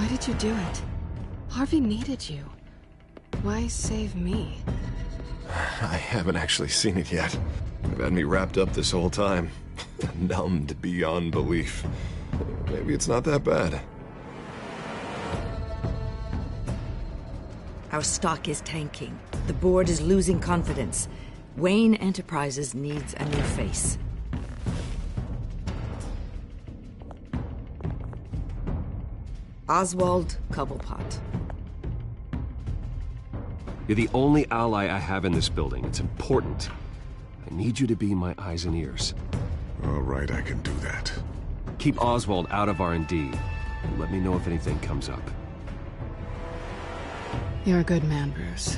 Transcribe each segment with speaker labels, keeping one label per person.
Speaker 1: Why did you do it? Harvey needed you. Why save me?
Speaker 2: I haven't actually seen it yet. They've had me wrapped up this whole time. Numbed beyond belief. Maybe it's not that bad.
Speaker 3: Our stock is tanking. The board is losing confidence. Wayne Enterprises needs a new face. Oswald Cobblepot.
Speaker 4: You're the only ally I have in this building. It's important. I need you to be my eyes and ears.
Speaker 2: All right, I can do that.
Speaker 4: Keep Oswald out of R&D. And let me know if anything comes up.
Speaker 1: You're a good man, Bruce.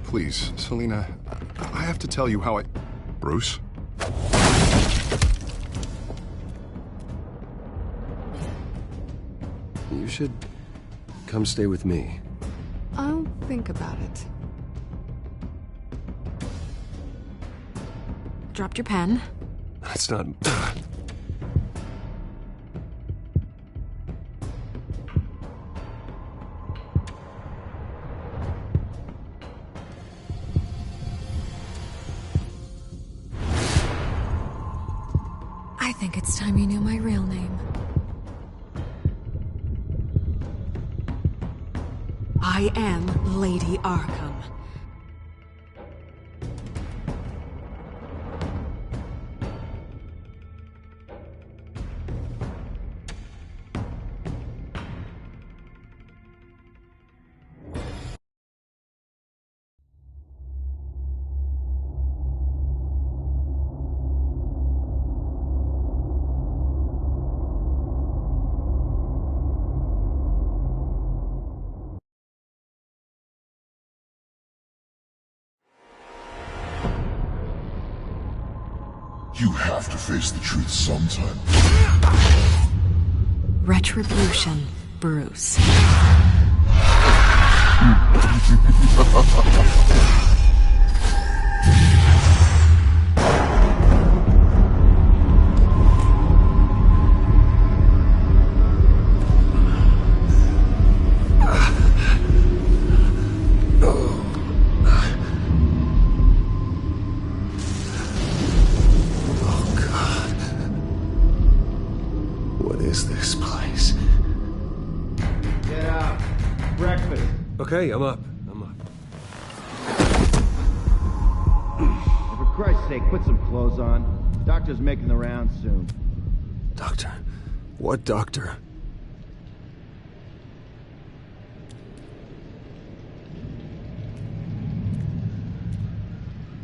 Speaker 2: Please, Selina, I have to tell you how I... Bruce?
Speaker 4: You should come stay with me.
Speaker 1: I'll think about it. Dropped your pen.
Speaker 4: That's not...
Speaker 1: I think it's time you knew my real name. I am Lady Arkham.
Speaker 5: You have to face the truth sometime.
Speaker 1: Retribution, Bruce.
Speaker 4: Okay, I'm up.
Speaker 6: For Christ's sake, put some clothes on. Doctor's making the rounds soon.
Speaker 4: Doctor? What doctor?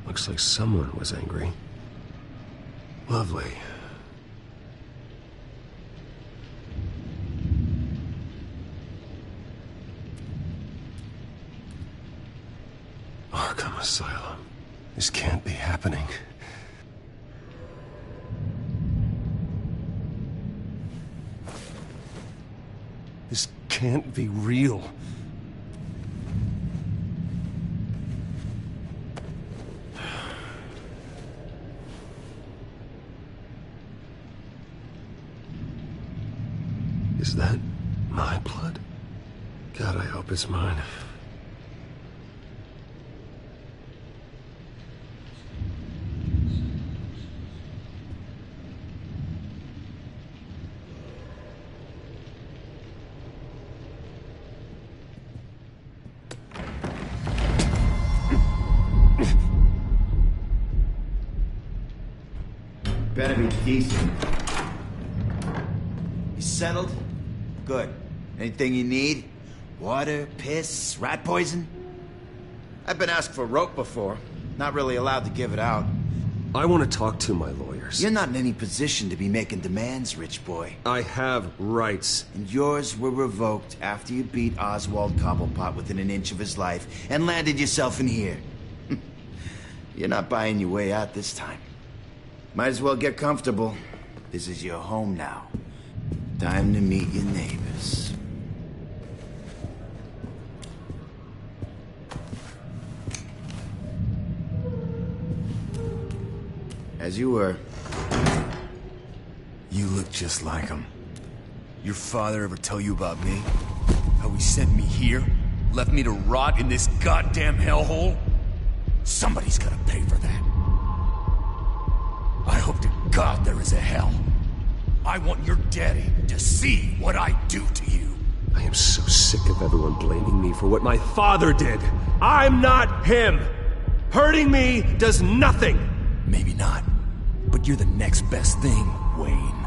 Speaker 4: Looks like someone was angry. Lovely. Arkham Asylum. This can't be happening. This can't be real. Is that my blood? God, I hope it's mine.
Speaker 6: Better be decent. You settled? Good. Anything you need? Water, piss, rat poison? I've been asked for rope before. Not really allowed to give it out.
Speaker 4: I want to talk to my lawyers.
Speaker 6: You're not in any position to be making demands, rich boy.
Speaker 4: I have rights.
Speaker 6: And yours were revoked after you beat Oswald Cobblepot within an inch of his life and landed yourself in here. You're not buying your way out this time. Might as well get comfortable. This is your home now. Time to meet your neighbors. As you were.
Speaker 7: You look just like him. Your father ever tell you about me? How he sent me here? Left me to rot in this goddamn hellhole? Somebody's gotta pay for that. I hope to God there is a hell. I want your daddy to see what I do to you.
Speaker 4: I am so sick of everyone blaming me for what my father did. I'm not him. Hurting me does nothing.
Speaker 7: Maybe not, but you're the next best thing, Wayne.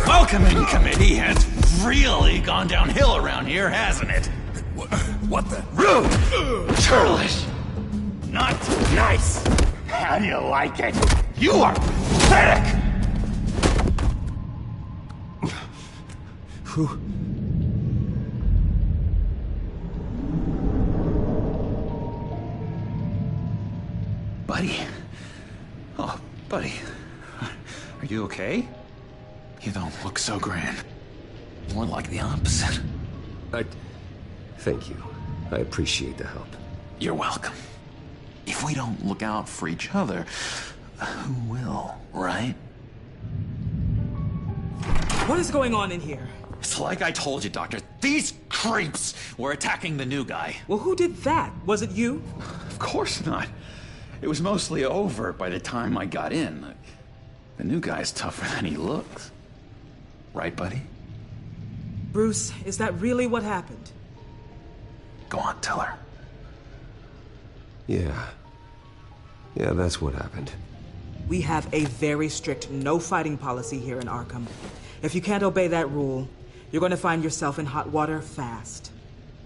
Speaker 8: Welcoming committee has really gone downhill around here, hasn't it?
Speaker 7: What the?
Speaker 8: Rude! Churlish! Not nice! How do you like it? You are pathetic! Buddy? Oh, buddy. Are you okay? You don't look so grand. More like the opposite.
Speaker 4: Thank you. I appreciate the help.
Speaker 8: You're welcome. If we don't look out for each other, who will, right?
Speaker 9: What is going on in here?
Speaker 8: It's like I told you, Doctor. These creeps were attacking the new guy.
Speaker 9: Well, who did that? Was it you?
Speaker 8: Of course not. It was mostly over by the time I got in. The new guy's tougher than he looks. Right, buddy?
Speaker 9: Bruce, is that really what happened?
Speaker 8: Go on, tell her.
Speaker 4: Yeah, that's what happened.
Speaker 9: We have a very strict no fighting policy here in Arkham. If you can't obey that rule, you're going to find yourself in hot water fast.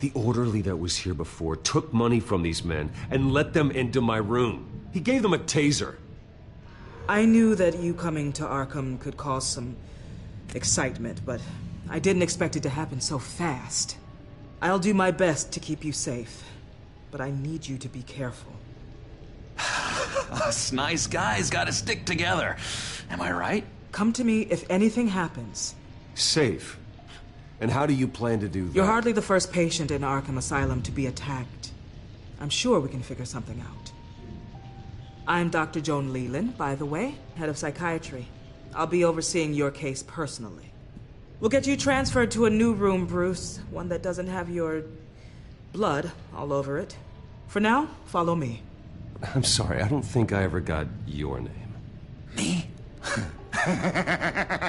Speaker 4: The orderly that was here before took money from these men and let them into my room. He gave them a taser.
Speaker 9: I knew that you coming to Arkham could cause some excitement, but I didn't expect it to happen so fast. I'll do my best to keep you safe, but I need you to be careful.
Speaker 8: Us nice guys gotta stick together. Am I right?
Speaker 9: Come to me if anything happens.
Speaker 4: Safe? And how do you plan to do that?
Speaker 9: You're hardly the first patient in Arkham Asylum to be attacked. I'm sure we can figure something out. I'm Dr. Joan Leland, by the way, head of psychiatry. I'll be overseeing your case personally. We'll get you transferred to a new room, Bruce. One that doesn't have your blood all over it. For now, follow me.
Speaker 4: I'm sorry, I don't think I ever got your name.
Speaker 8: Me?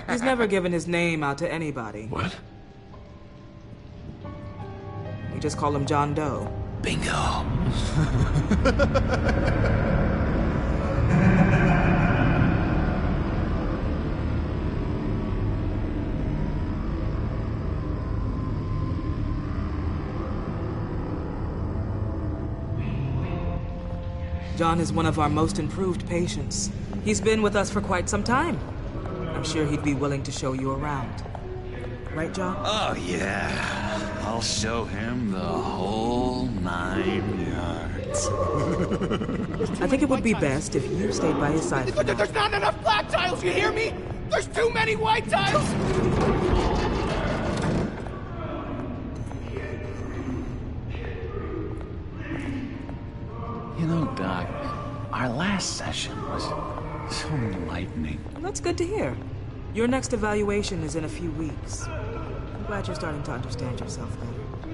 Speaker 9: He's never given his name out to anybody.
Speaker 4: What?
Speaker 9: We just call him John Doe.
Speaker 8: Bingo.
Speaker 9: John is one of our most improved patients. He's been with us for quite some time. I'm sure he'd be willing to show you around. Right, John?
Speaker 8: Oh, yeah. I'll show him the whole 9 yards.
Speaker 9: I think it would be best if you stayed by his side.
Speaker 10: There's not enough black tiles, you hear me? There's too many white tiles!
Speaker 8: You know, Doc, our last session was so enlightening.
Speaker 9: Well, that's good to hear. Your next evaluation is in a few weeks. I'm glad you're starting to understand yourself better.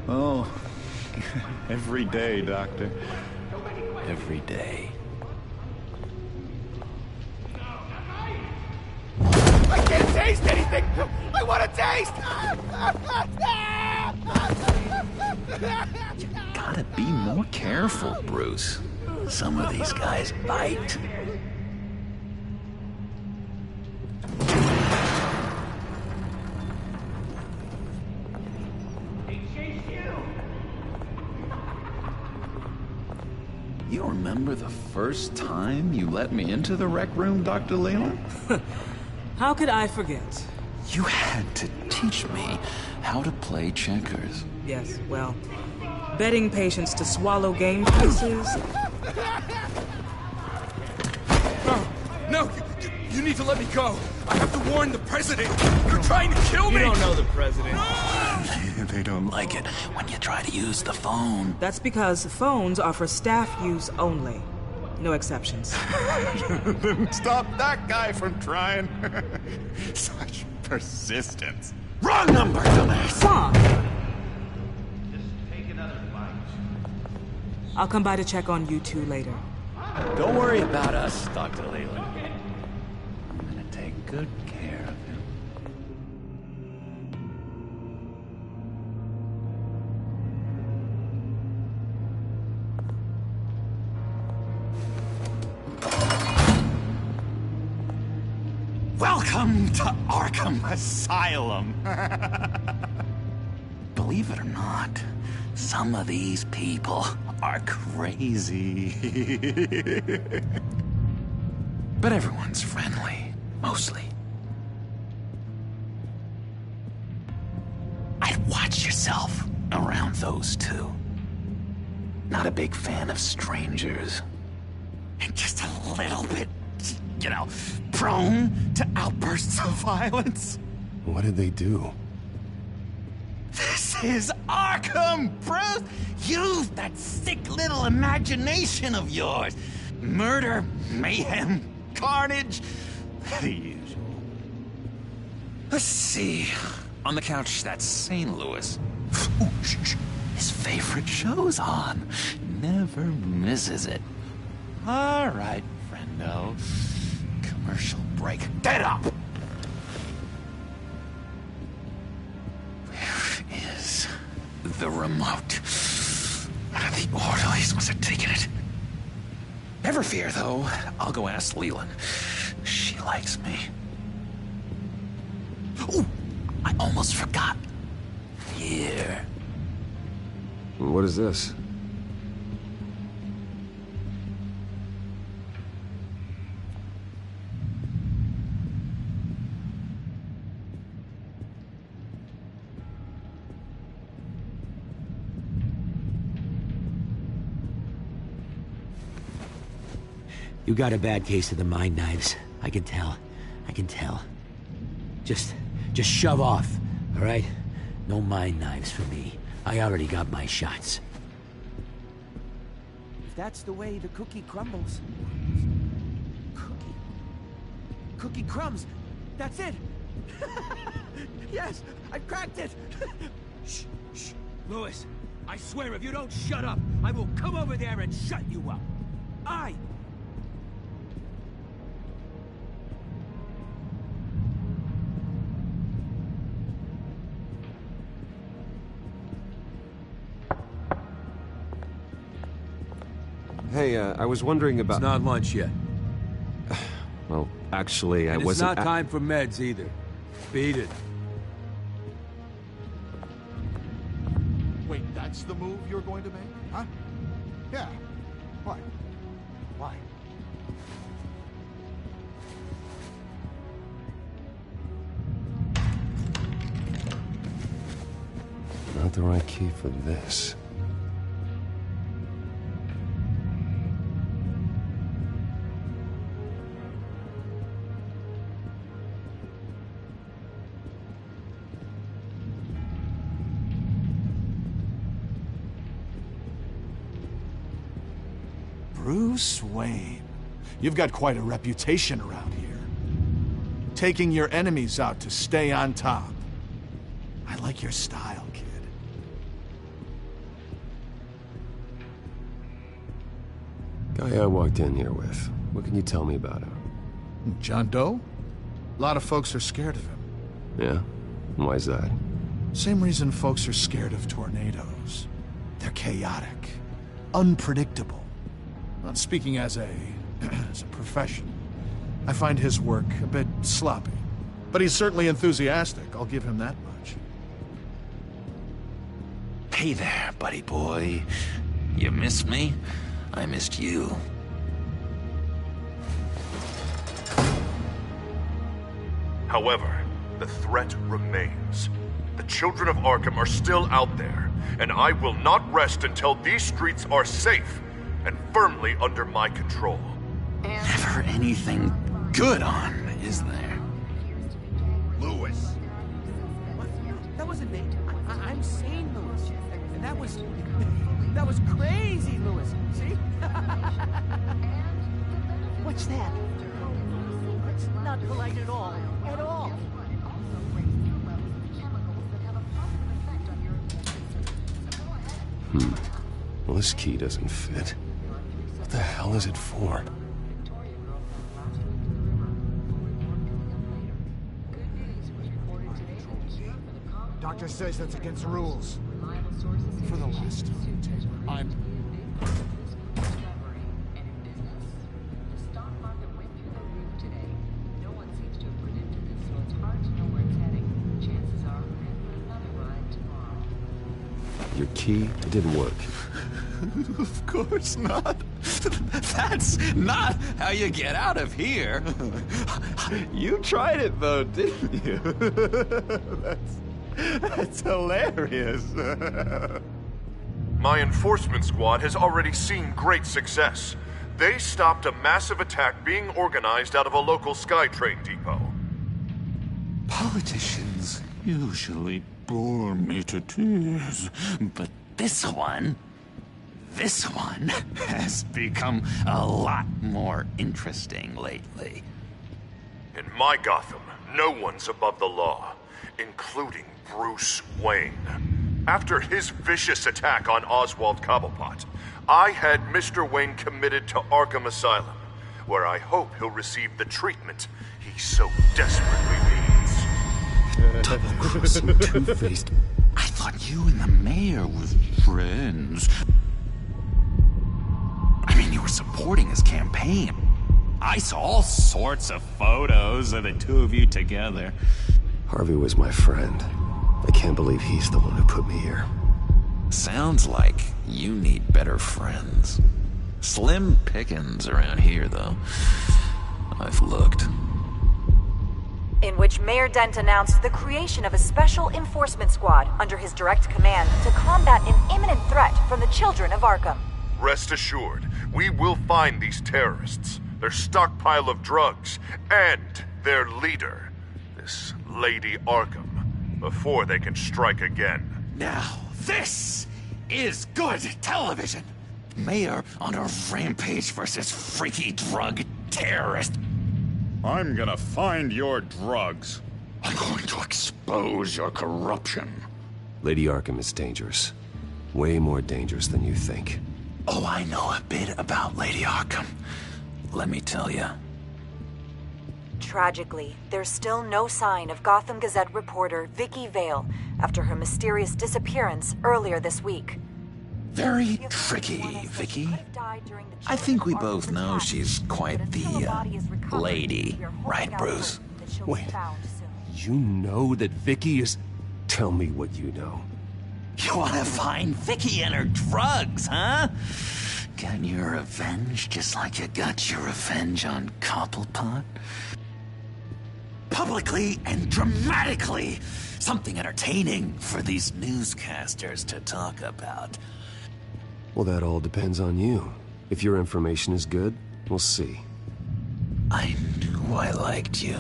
Speaker 8: Oh, every day, Doctor. Every day.
Speaker 10: I can't taste anything! I want to taste!
Speaker 8: You gotta be more careful, Bruce. Some of these guys bite. You remember the first time you let me into the rec room, Dr. Leland?
Speaker 9: How could I forget?
Speaker 8: You had to teach me how to play checkers.
Speaker 9: Yes, well, betting patients to swallow game pieces.
Speaker 7: No, you need to let me go. I have to warn the president. You're trying to kill me.
Speaker 10: You don't know the president.
Speaker 8: They don't like it when you try to use the phone.
Speaker 9: That's because phones are for staff use only. No exceptions.
Speaker 7: Stop that guy from trying. Such persistence.
Speaker 8: Wrong number, dumbass!
Speaker 9: Stop! I'll come by to check on you two later.
Speaker 8: Don't worry about us, Dr. Leland. I'm gonna take good care of him. Welcome to Arkham Asylum. Believe it or not, some of these people are crazy. But everyone's friendly, mostly. I'd watch yourself around those two. Not a big fan of strangers. And just a little bit, you know, prone to outbursts of violence.
Speaker 2: What did they do?
Speaker 8: This is Arkham, Bruce! Use that sick little imagination of yours. Murder, mayhem, carnage, the usual. Let's see. On the couch, that's St. Louis. Ooh, shh. His favorite show's on. Never misses it. All right, friendo. Commercial break. Get up! Where is the remote? The orderlies must have taken it. Never fear, though. I'll go ask Leland. She likes me. Ooh, I almost forgot. Here.
Speaker 2: What is this?
Speaker 11: You got a bad case of the mind knives. I can tell. I can tell. Just shove off, all right? No mind knives for me. I already got my shots.
Speaker 10: If that's the way the cookie crumbles. Cookie crumbs. That's it. Yes, I've cracked it. Shh, shh. Louis, I swear if you don't shut up, I will come over there and shut you up.
Speaker 4: Hey, I was wondering about...
Speaker 10: It's not lunch yet.
Speaker 4: Well, actually, I
Speaker 10: And
Speaker 4: wasn't...
Speaker 10: it's not time for meds either. Beat it.
Speaker 12: Wait, that's the move you're going to make? Huh? Yeah. Why? Why?
Speaker 2: Not the right key for this.
Speaker 12: Bruce Wayne. You've got quite a reputation around here. Taking your enemies out to stay on top. I like your style, kid.
Speaker 2: Guy I walked in here with. What can you tell me about him?
Speaker 12: John Doe? A lot of folks are scared of him.
Speaker 2: Yeah? And why's that?
Speaker 12: Same reason folks are scared of tornadoes. They're chaotic, unpredictable. Not speaking as a profession, I find his work a bit sloppy. But he's certainly enthusiastic, I'll give him that much.
Speaker 8: Hey there, buddy boy. You miss me? I missed you.
Speaker 13: However, the threat remains. The children of Arkham are still out there, and I will not rest until these streets are safe and firmly under my control.
Speaker 8: Never anything good on, is there?
Speaker 10: Lewis! What? That wasn't me. I'm sane, Lewis. And that was... that was crazy, Lewis. See? What's that? It's not polite at all. At all.
Speaker 4: Well, this key doesn't fit. What the hell is it for?
Speaker 12: Doctor says that's against the rules. For the last time, I'm...
Speaker 4: Your key, it didn't work.
Speaker 8: Of course not. That's not how you get out of here. You tried it though, didn't you? That's hilarious.
Speaker 13: My enforcement squad has already seen great success. They stopped a massive attack being organized out of a local SkyTrain depot.
Speaker 8: Politicians usually bore me to tears, but this one has become a lot more interesting lately.
Speaker 13: In my Gotham, no one's above the law, including Bruce Wayne. After his vicious attack on Oswald Cobblepot, I had Mr. Wayne committed to Arkham Asylum, where I hope he'll receive the treatment he so desperately needs.
Speaker 4: Double-crossing, two-faced...
Speaker 8: I thought you and the mayor were friends. I mean, you were supporting his campaign. I saw all sorts of photos of the two of you together.
Speaker 4: Harvey was my friend. I can't believe he's the one who put me here.
Speaker 8: Sounds like you need better friends. Slim pickings around here, though. I've looked.
Speaker 14: In which Mayor Dent announced the creation of a special enforcement squad under his direct command to combat an imminent threat from the children of Arkham.
Speaker 13: Rest assured, we will find these terrorists, their stockpile of drugs, and their leader, this Lady Arkham, before they can strike again.
Speaker 8: Now, this is good television. Mayor on a rampage versus freaky drug terrorist.
Speaker 15: I'm gonna find your drugs.
Speaker 8: I'm going to expose your corruption.
Speaker 4: Lady Arkham is dangerous. Way more dangerous than you think.
Speaker 8: Oh, I know a bit about Lady Arkham. Let me tell you.
Speaker 14: Tragically, there's still no sign of Gotham Gazette reporter Vicky Vale after her mysterious disappearance earlier this week.
Speaker 8: Very tricky, Vicky. I think we both know she's quite the, lady, right, Bruce?
Speaker 4: Wait, you know that Vicky is... Tell me what you know.
Speaker 8: You want to find Vicky and her drugs, huh? Get your revenge just like you got your revenge on Cobblepot? Publicly and dramatically! Something entertaining for these newscasters to talk about.
Speaker 4: Well, that all depends on you. If your information is good, we'll see.
Speaker 8: I knew I liked you.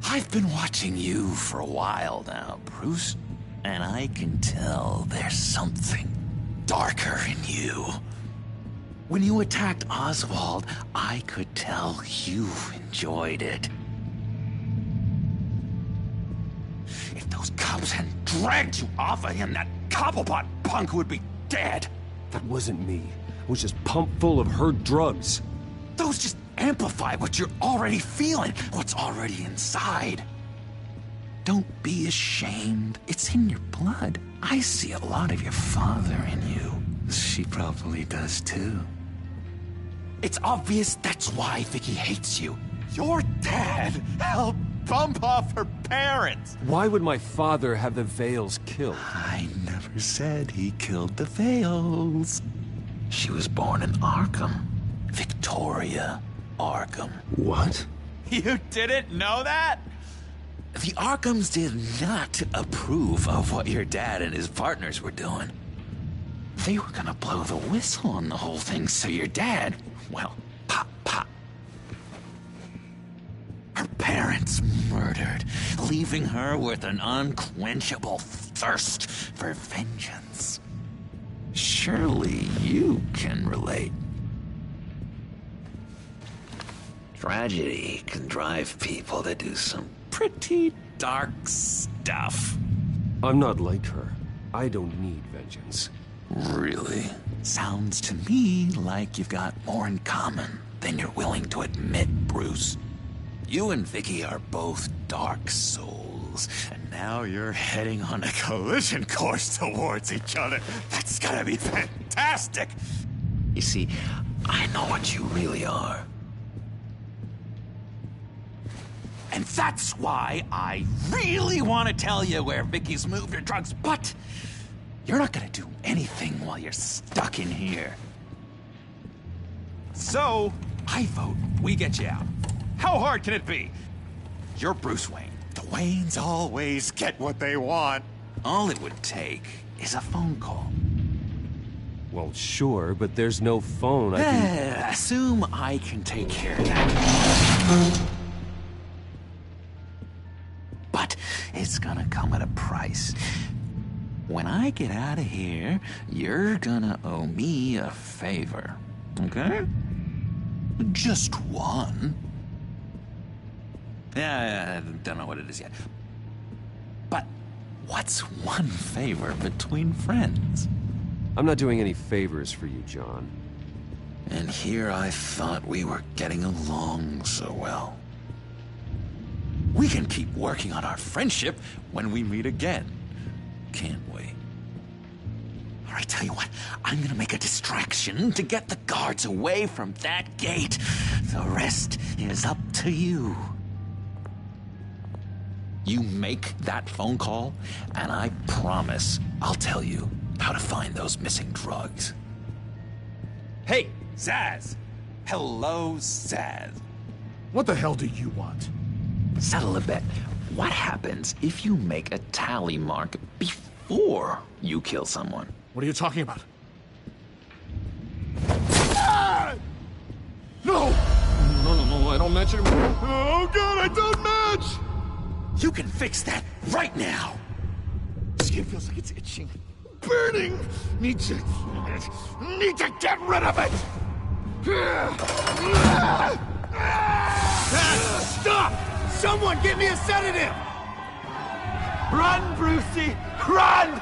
Speaker 8: I've been watching you for a while now, Bruce, and I can tell there's something darker in you. When you attacked Oswald, I could tell you enjoyed it. If those cops hadn't dragged you off of him, that Cobblepot punk would be dead.
Speaker 4: That wasn't me. It was just pumped full of her drugs.
Speaker 8: Those just amplify what you're already feeling, what's already inside. Don't be ashamed. It's in your blood. I see a lot of your father in you. She probably does too. It's obvious that's why Vicky hates you. Your dad helped bump off her parents.
Speaker 4: Why would my father have the Vales killed?
Speaker 8: I never said he killed the Vales. She was born in Arkham. Victoria Arkham.
Speaker 4: What?
Speaker 8: You didn't know that? The Arkhams did not approve of what your dad and his partners were doing. They were gonna blow the whistle on the whole thing, so your dad, well, pop, pop. Her parents murdered, leaving her with an unquenchable thirst for vengeance. Surely you can relate. Tragedy can drive people to do some pretty dark stuff.
Speaker 4: I'm not like her. I don't need vengeance.
Speaker 8: Really? Sounds to me like you've got more in common than you're willing to admit, Bruce. You and Vicky are both dark souls, and now you're heading on a collision course towards each other. That's gotta be fantastic! You see, I know what you really are. And that's why I really want to tell you where Vicky's moved her drugs, but you're not gonna do anything while you're stuck in here. So, I vote we get you out. How hard can it be? You're Bruce Wayne. The Waynes always get what they want. All it would take is a phone call.
Speaker 4: Well, sure, but there's no phone. I can...
Speaker 8: Assume I can take care of that. But it's gonna come at a price. When I get out of here, you're gonna owe me a favor. Okay? Just one. Yeah, I don't know what it is yet. But what's one favor between friends?
Speaker 4: I'm not doing any favors for you, John.
Speaker 8: And here I thought we were getting along so well. We can keep working on our friendship when we meet again, can't we? All right, tell you what, I'm gonna make a distraction to get the guards away from that gate. The rest is up to you. You make that phone call, and I promise I'll tell you how to find those missing drugs. Hey, Zsasz! Hello, Zsasz.
Speaker 12: What the hell do you want?
Speaker 8: Settle a bet. What happens if you make a tally mark before you kill someone?
Speaker 12: What are you talking about? Ah! No! No, I don't match it. Oh, God, I don't match!
Speaker 8: You can fix that right now!
Speaker 12: Skin feels like it's itching. Burning! Need to get rid of it!
Speaker 10: Stop! Someone get me a sedative! Run, Brucey! Run!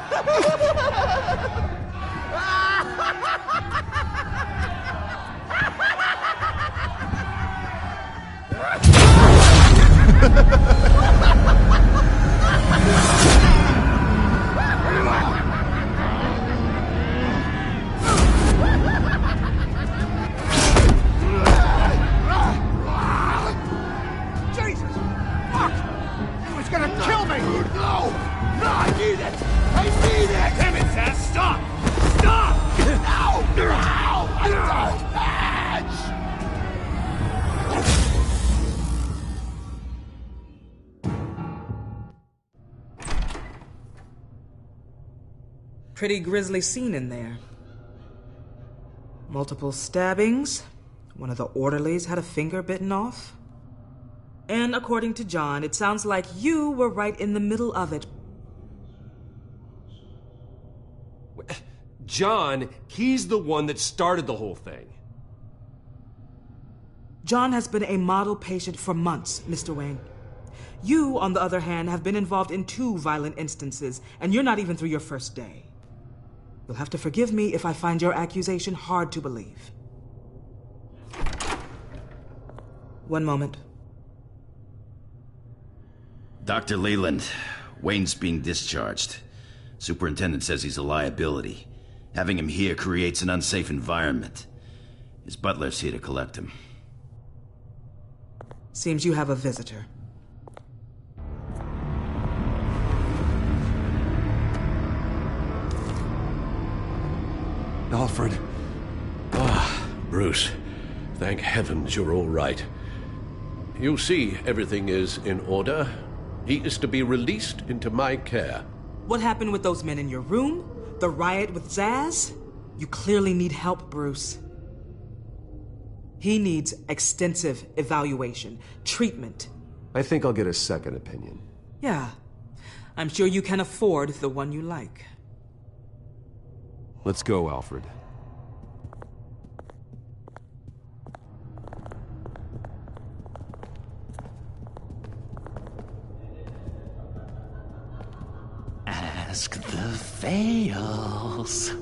Speaker 12: Jesus! Fuck! He was gonna kill me!
Speaker 10: No! No, I need it! I need it!
Speaker 12: Damn it, Zsasz! Stop! Stop!
Speaker 10: No! No! I don't match!
Speaker 9: Pretty grisly scene in there. Multiple stabbings. One of the orderlies had a finger bitten off. And according to John, it sounds like you were right in the middle of it.
Speaker 4: John, he's the one that started the whole thing.
Speaker 9: John has been a model patient for months, Mr. Wayne. You, on the other hand, have been involved in 2 violent instances, and you're not even through your first day. You'll have to forgive me if I find your accusation hard to believe. One moment.
Speaker 6: Dr. Leland, Wayne's being discharged. Superintendent says he's a liability. Having him here creates an unsafe environment. His butler's here to collect him.
Speaker 9: Seems you have a visitor.
Speaker 16: Alfred. Ah, Bruce. Thank heavens you're all right. You see, everything is in order.
Speaker 4: He is to be released into my care.
Speaker 9: What happened with those men in your room? The riot with Zaz? You clearly need help, Bruce. He needs extensive evaluation, treatment.
Speaker 4: I think I'll get a second opinion.
Speaker 9: Yeah. I'm sure you can afford the one you like.
Speaker 4: Let's go, Alfred.
Speaker 8: Ask the Vales.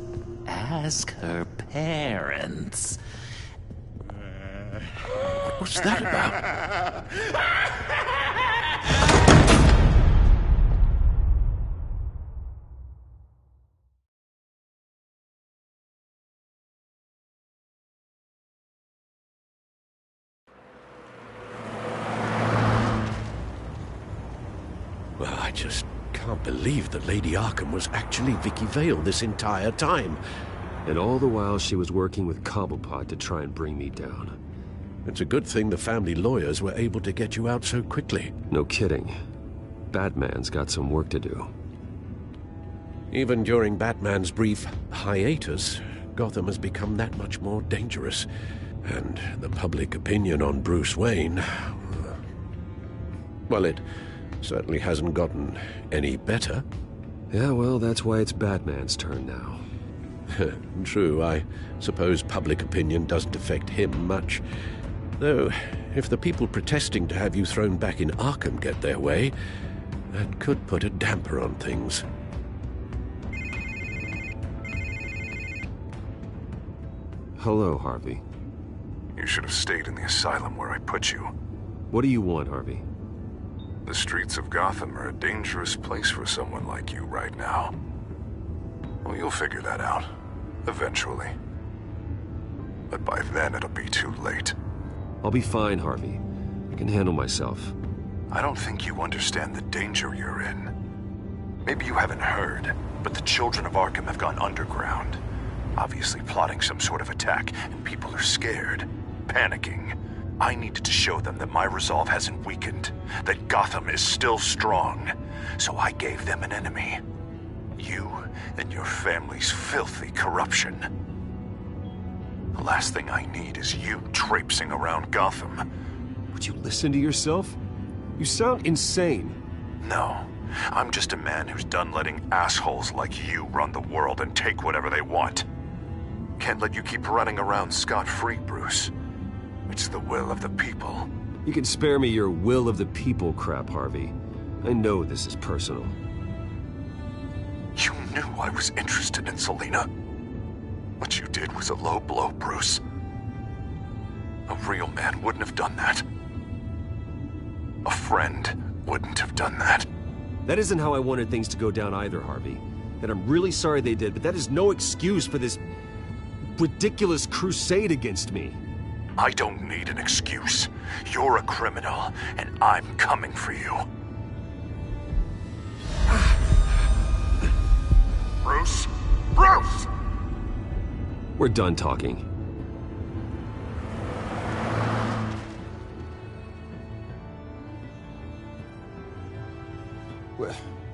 Speaker 8: Ask her parents.
Speaker 4: What's that about? Well, I just can't believe that Lady Arkham was actually Vicky Vale this entire time. And all the while she was working with Cobblepot to try and bring me down. It's a good thing the family lawyers were able to get you out so quickly. No kidding. Batman's got some work to do. Even during Batman's brief hiatus, Gotham has become that much more dangerous. And the public opinion on Bruce Wayne... well, it certainly hasn't gotten any better. Yeah, well, that's why it's Batman's turn now. True, I suppose public opinion doesn't affect him much. Though, if the people protesting to have you thrown back in Arkham get their way, that could put a damper on things. Hello, Harvey.
Speaker 13: You should have stayed in the asylum where I put you.
Speaker 4: What do you want, Harvey?
Speaker 13: The streets of Gotham are a dangerous place for someone like you right now. Well, you'll figure that out. Eventually. But by then, it'll be too late.
Speaker 4: I'll be fine, Harvey. I can handle myself.
Speaker 13: I don't think you understand the danger you're in. Maybe you haven't heard, but the children of Arkham have gone underground. Obviously plotting some sort of attack, and people are scared, panicking. I needed to show them that my resolve hasn't weakened, that Gotham is still strong. So I gave them an enemy. You and your family's filthy corruption. The last thing I need is you traipsing around Gotham.
Speaker 4: Would you listen to yourself? You sound insane.
Speaker 13: No, I'm just a man who's done letting assholes like you run the world and take whatever they want. Can't let you keep running around scot-free, Bruce. It's the will of the people.
Speaker 4: You can spare me your will of the people crap, Harvey. I know this is personal.
Speaker 13: You knew I was interested in Selina. What you did was a low blow, Bruce. A real man wouldn't have done that. A friend wouldn't have done that.
Speaker 4: That isn't how I wanted things to go down either, Harvey. And I'm really sorry they did, but that is no excuse for this ridiculous crusade against me.
Speaker 13: I don't need an excuse. You're a criminal, and I'm coming for you. Bruce? Bruce!
Speaker 4: We're done talking.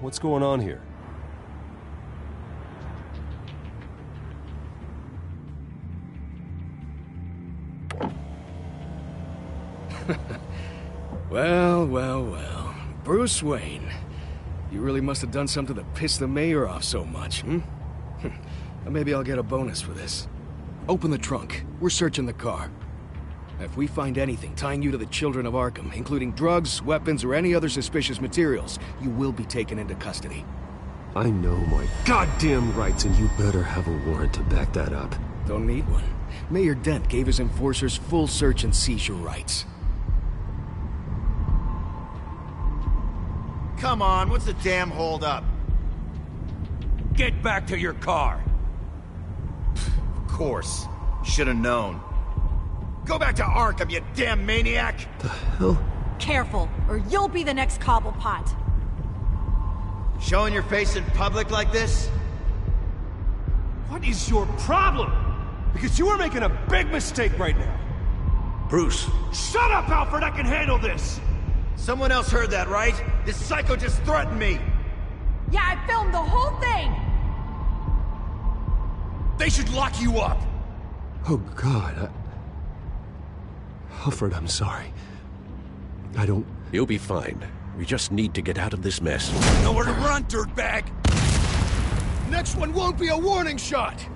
Speaker 4: What's going on here?
Speaker 10: Well. Bruce Wayne. You really must have done something to piss the mayor off so much, hmm? Maybe I'll get a bonus for this. Open the trunk. We're searching the car. If we find anything tying you to the children of Arkham, including drugs, weapons, or any other suspicious materials, you will be taken into custody.
Speaker 4: I know my goddamn rights, and you better have a warrant to back that up.
Speaker 10: Don't need one. Mayor Dent gave his enforcers full search and seizure rights.
Speaker 6: Come on, what's the damn holdup?
Speaker 8: Get back to your car.
Speaker 6: Of course. Should have known. Go back to Arkham, you damn maniac!
Speaker 4: The hell?
Speaker 14: Careful, or you'll be the next Cobblepot.
Speaker 6: Showing your face in public like this?
Speaker 4: What is your problem? Because you are making a big mistake right now.
Speaker 16: Bruce.
Speaker 4: Shut up, Alfred! I can handle this!
Speaker 6: Someone else heard that, right? This psycho just threatened me!
Speaker 14: Yeah, I filmed the whole thing!
Speaker 7: They should lock you up!
Speaker 4: Oh, God. Alfred, I'm sorry. I don't... You'll be fine. We just need to get out of this mess.
Speaker 7: Nowhere to run, dirtbag!
Speaker 10: Next one won't be a warning shot!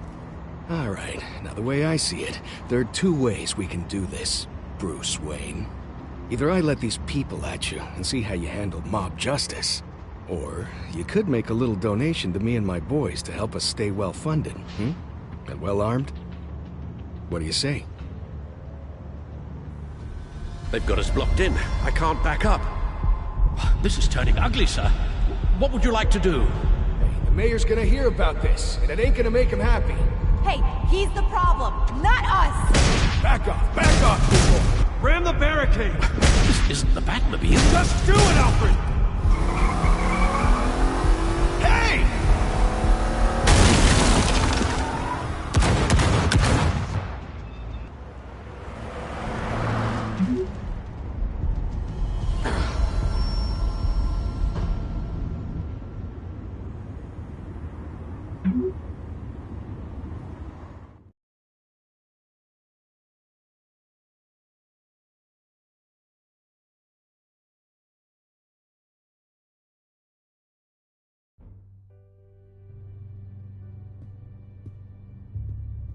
Speaker 10: All right, now the way I see it, there are two ways we can do this, Bruce Wayne. Either I let these people at you and see how you handle mob justice, or you could make a little donation to me and my boys to help us stay well-funded, and well-armed. What do you say?
Speaker 4: They've got us blocked in. I can't back up.
Speaker 16: This is turning ugly, sir. What would you like to do?
Speaker 10: Hey, the mayor's gonna hear about this, and it ain't gonna make him happy.
Speaker 14: Hey, he's the problem, not us!
Speaker 10: Back off, people!
Speaker 16: Ram the barricade! This isn't the Batmobile.
Speaker 10: Just do it, Alfred! Hey!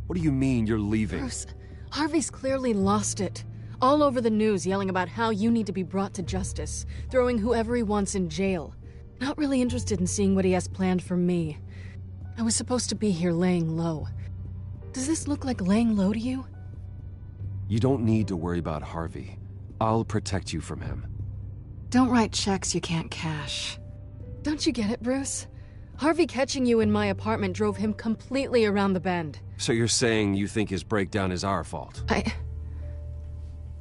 Speaker 2: What do you mean you're leaving?
Speaker 1: Bruce, Harvey's clearly lost it. All over the news yelling about how you need to be brought to justice, throwing whoever he wants in jail. Not really interested in seeing what he has planned for me. I was supposed to be here laying low. Does this look like laying low to you?
Speaker 2: You don't need to worry about Harvey. I'll protect you from him.
Speaker 1: Don't write checks you can't cash. Don't you get it, Bruce? Harvey catching you in my apartment drove him completely around the bend.
Speaker 2: So you're saying you think his breakdown is our fault?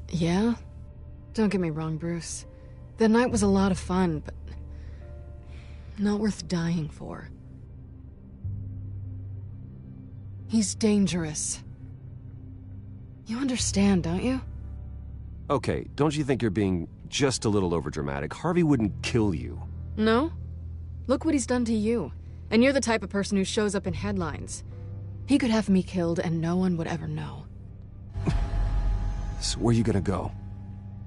Speaker 1: Yeah? Don't get me wrong, Bruce. The night was a lot of fun, but not worth dying for. He's dangerous. You understand, don't you?
Speaker 2: Okay, don't you think you're being just a little overdramatic? Harvey wouldn't kill you.
Speaker 1: No? Look what he's done to you. And you're the type of person who shows up in headlines. He could have me killed and no one would ever know.
Speaker 2: So where are you gonna go?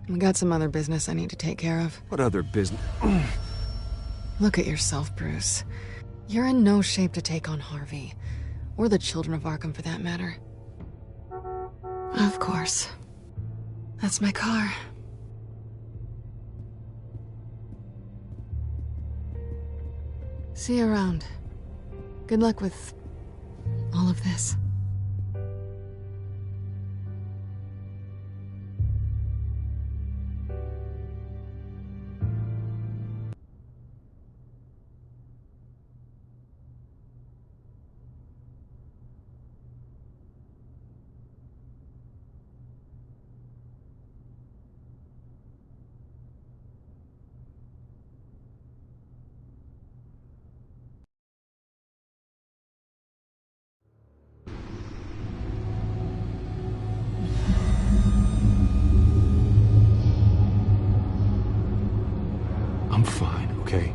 Speaker 1: I got some other business I need to take care of.
Speaker 2: What other business?
Speaker 1: Look at yourself, Bruce. You're in no shape to take on Harvey. Or the children of Arkham, for that matter. Of course. That's my car. See you around. Good luck with all of this.
Speaker 2: I'm fine, okay?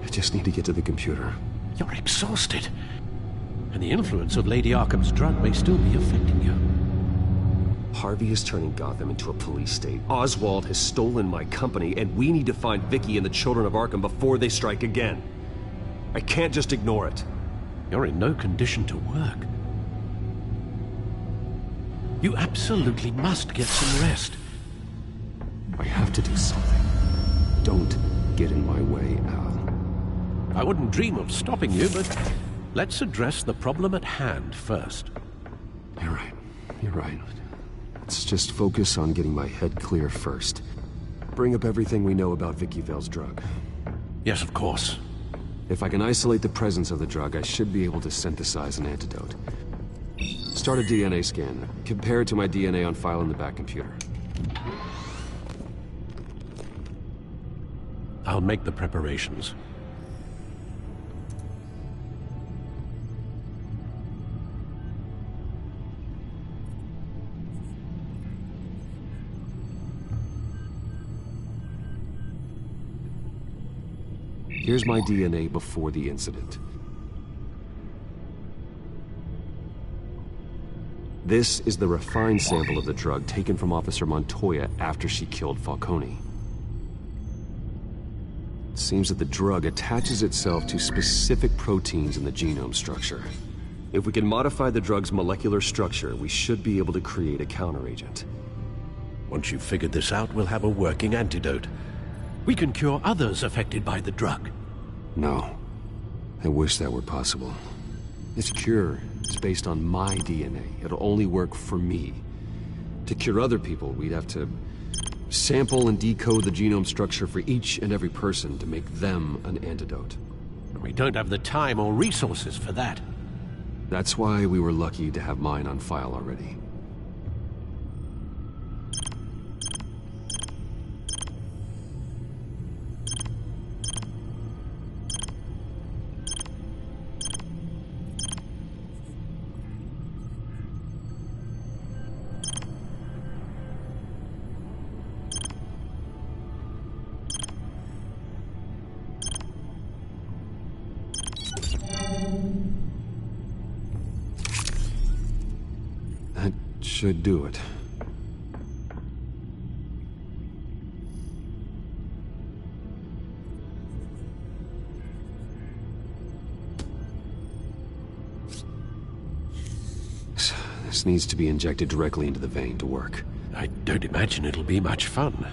Speaker 2: I just need to get to the computer.
Speaker 16: You're exhausted. And the influence of Lady Arkham's drug may still be affecting you.
Speaker 2: Harvey is turning Gotham into a police state. Oswald has stolen my company, and we need to find Vicky and the children of Arkham before they strike again. I can't just ignore it.
Speaker 16: You're in no condition to work. You absolutely must get some rest.
Speaker 2: I have to do something. Don't get in my way, Al.
Speaker 16: I wouldn't dream of stopping you, but let's address the problem at hand first.
Speaker 2: You're right. You're right. Let's just focus on getting my head clear first. Bring up everything we know about Vicky Vale's drug.
Speaker 16: Yes, of course.
Speaker 2: If I can isolate the presence of the drug, I should be able to synthesize an antidote. Start a DNA scan. Compare it to my DNA on file in the back computer.
Speaker 16: I'll make the preparations.
Speaker 2: Here's my DNA before the incident. This is the refined sample of the drug taken from Officer Montoya after she killed Falcone. It seems that the drug attaches itself to specific proteins in the genome structure. If we can modify the drug's molecular structure, we should be able to create a counteragent.
Speaker 4: Once you've figured this out, we'll have a working antidote. We can cure others affected by the drug.
Speaker 2: No. I wish that were possible. This cure is based on my DNA. It'll only work for me. To cure other people, we'd have to sample and decode the genome structure for each and every person to make them an antidote.
Speaker 4: We don't have the time or resources for that.
Speaker 2: That's why we were lucky to have mine on file already. That should do it. This needs to be injected directly into the vein to work.
Speaker 4: I don't imagine it'll be much fun.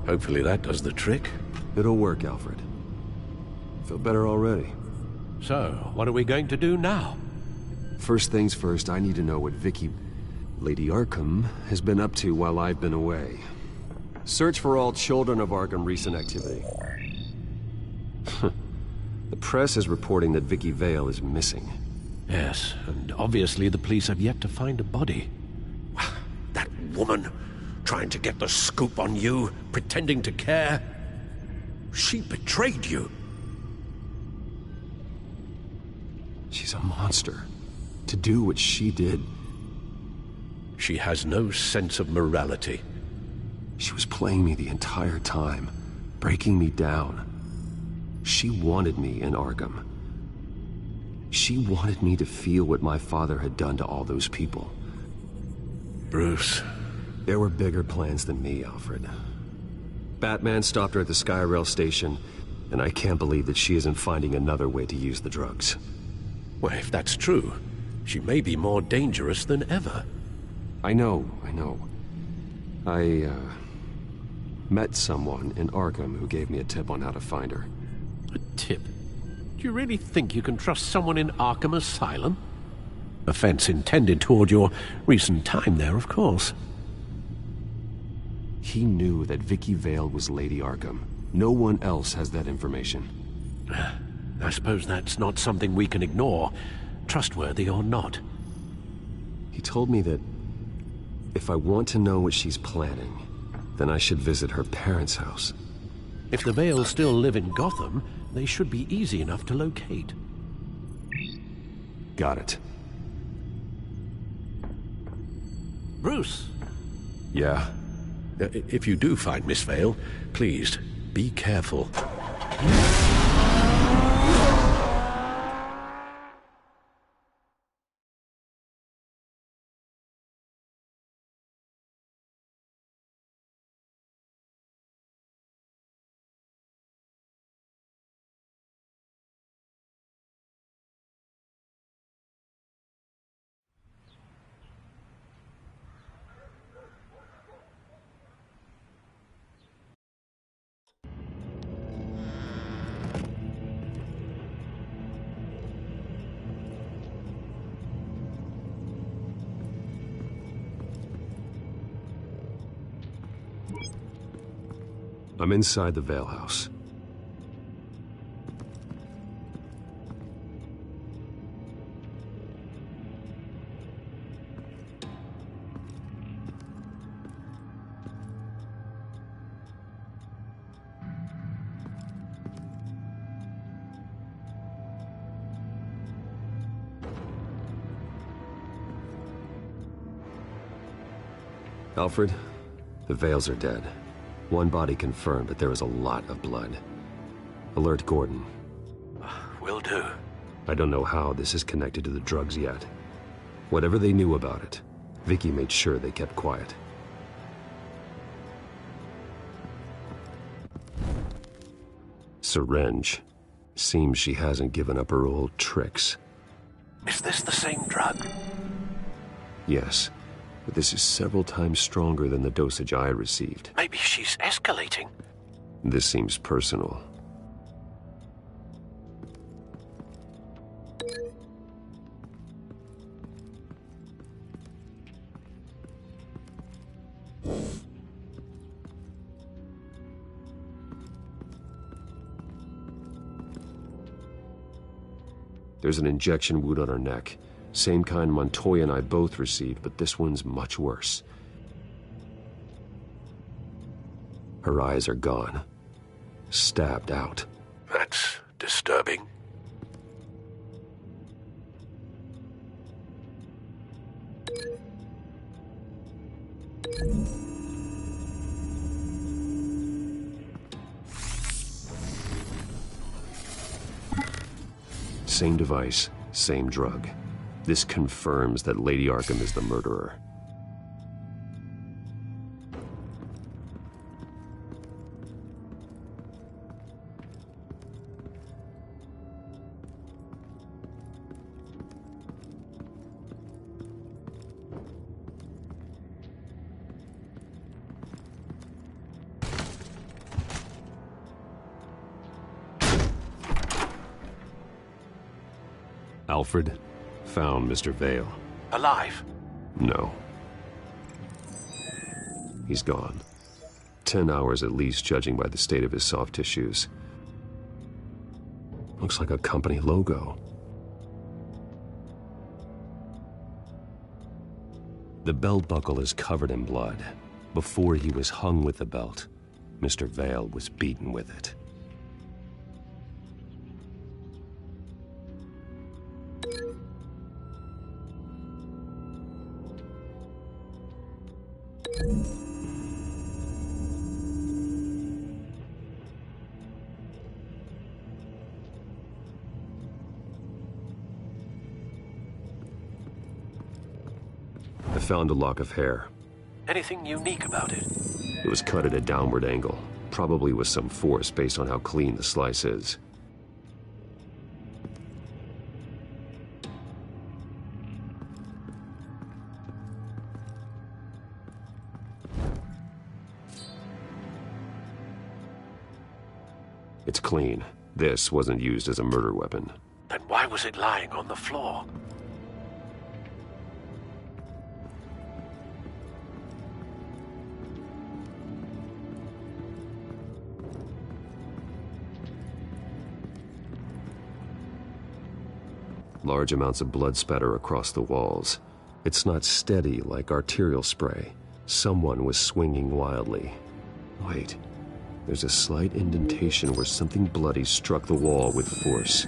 Speaker 4: Hopefully that does the trick.
Speaker 2: It'll work, Alfred. Feel better already.
Speaker 4: So, what are we going to do now?
Speaker 2: First things first, I need to know what Vicky, Lady Arkham, has been up to while I've been away. Search for all children of Arkham recent activity. The press is reporting that Vicky Vale is missing.
Speaker 4: Yes, and obviously the police have yet to find a body. That woman, trying to get the scoop on you, pretending to care. She betrayed you.
Speaker 2: She's a monster. To do what she did.
Speaker 4: She has no sense of morality.
Speaker 2: She was playing me the entire time, breaking me down. She wanted me in Arkham. She wanted me to feel what my father had done to all those people.
Speaker 4: Bruce.
Speaker 2: There were bigger plans than me, Alfred. Batman stopped her at the Skyrail station, and I can't believe that she isn't finding another way to use the drugs.
Speaker 4: Well, if that's true, she may be more dangerous than ever.
Speaker 2: I know. I met someone in Arkham who gave me a tip on how to find her.
Speaker 4: A tip? Do you really think you can trust someone in Arkham Asylum? Offense intended toward your recent time there, of course.
Speaker 2: He knew that Vicky Vale was Lady Arkham. No one else has that information.
Speaker 4: I suppose that's not something we can ignore, trustworthy or not.
Speaker 2: He told me that if I want to know what she's planning, then I should visit her parents' house.
Speaker 4: If the Vales still live in Gotham, they should be easy enough to locate.
Speaker 2: Got it.
Speaker 4: Bruce!
Speaker 2: Yeah?
Speaker 4: If you do find Miss Vale, please, be careful.
Speaker 2: I'm inside the Vale house. Alfred, the Vales are dead. One body confirmed, but there is a lot of blood. Alert Gordon.
Speaker 16: Will do.
Speaker 2: I don't know how this is connected to the drugs yet. Whatever they knew about it, Vicky made sure they kept quiet. Syringe. Seems she hasn't given up her old tricks.
Speaker 16: Is this the same drug?
Speaker 2: Yes, but this is several times stronger than the dosage I received.
Speaker 16: Maybe she's escalating.
Speaker 2: This seems personal. There's an injection wound on her neck. Same kind Montoya and I both received, but this one's much worse. Her eyes are gone. Stabbed out.
Speaker 16: That's disturbing.
Speaker 2: Same device, same drug. This confirms that Lady Arkham is the murderer. Alfred found Mr. Vale.
Speaker 16: Alive?
Speaker 2: No. He's gone. 10 hours at least, judging by the state of his soft tissues. Looks like a company logo. The belt buckle is covered in blood. Before he was hung with the belt, Mr. Vale was beaten with it. I found a lock of hair.
Speaker 16: Anything unique about it?
Speaker 2: It was cut at a downward angle, probably with some force based on how clean the slice is. It's clean. This wasn't used as a murder weapon.
Speaker 16: Then why was it lying on the floor?
Speaker 2: Large amounts of blood spatter across the walls. It's not steady like arterial spray. Someone was swinging wildly. Wait, there's a slight indentation where something bloody struck the wall with force.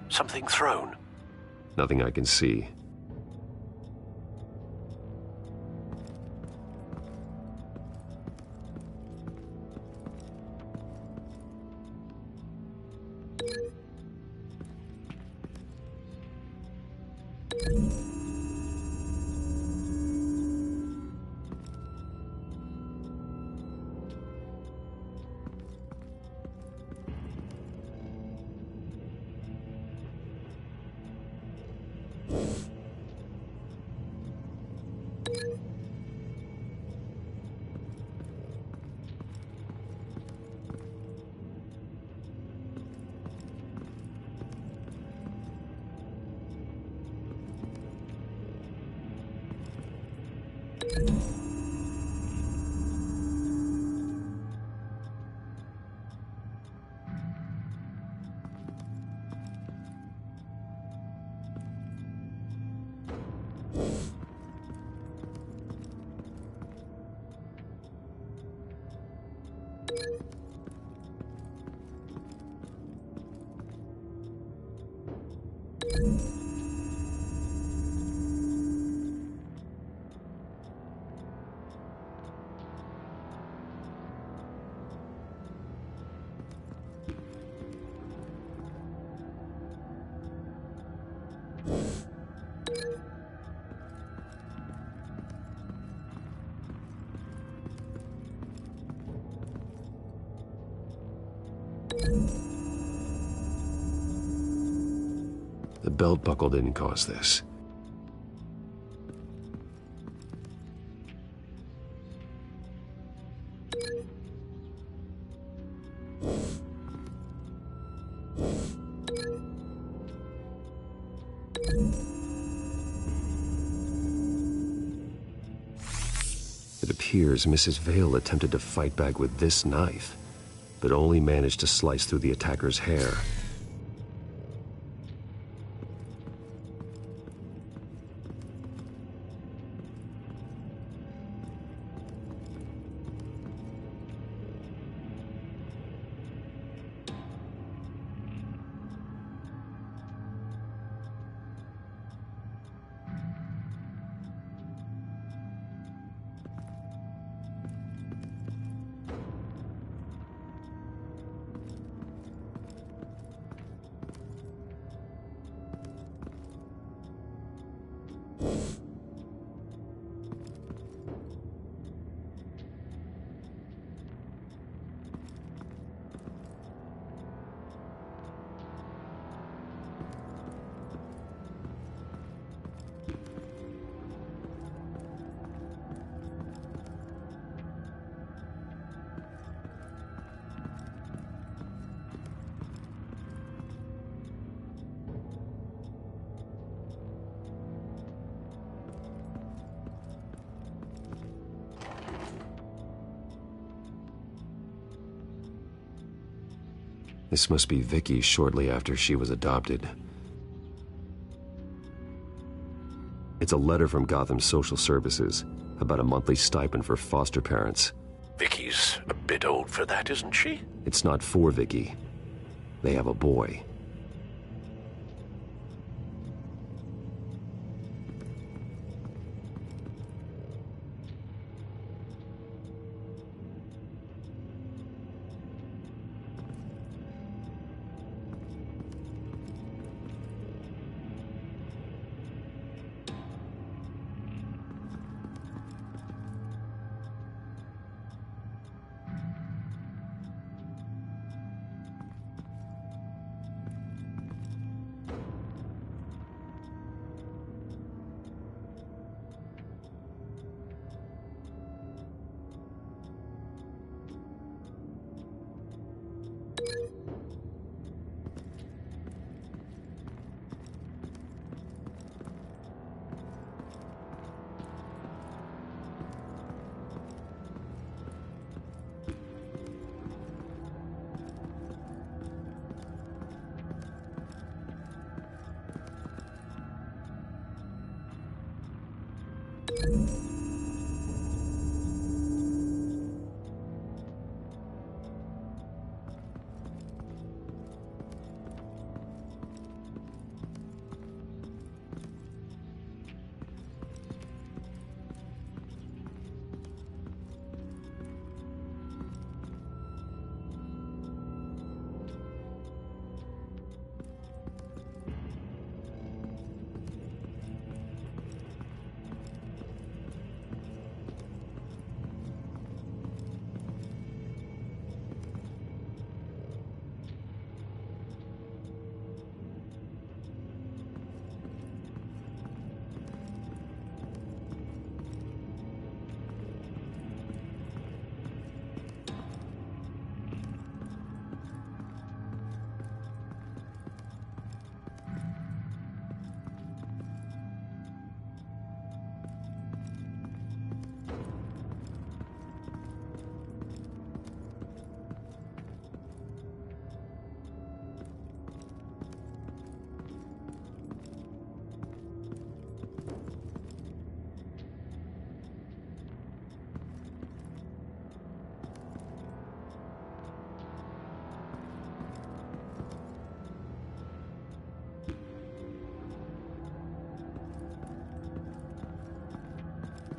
Speaker 16: Something thrown?
Speaker 2: Nothing I can see. The belt buckle didn't cause this. It appears Mrs. Vale attempted to fight back with this knife, but only managed to slice through the attacker's hair. This must be Vicky shortly after she was adopted. It's a letter from Gotham Social Services about a monthly stipend for foster parents.
Speaker 4: Vicky's a bit old for that, isn't she?
Speaker 2: It's not for Vicky. They have a boy.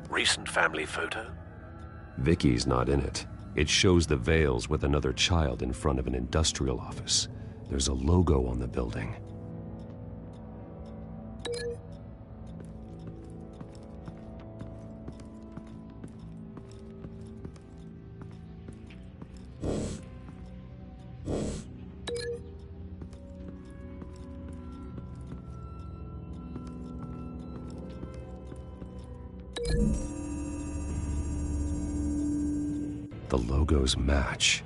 Speaker 4: Recent family photo?
Speaker 2: Vicky's not in it. It shows the Vales with another child in front of an industrial office. There's a logo on the building. The logos match.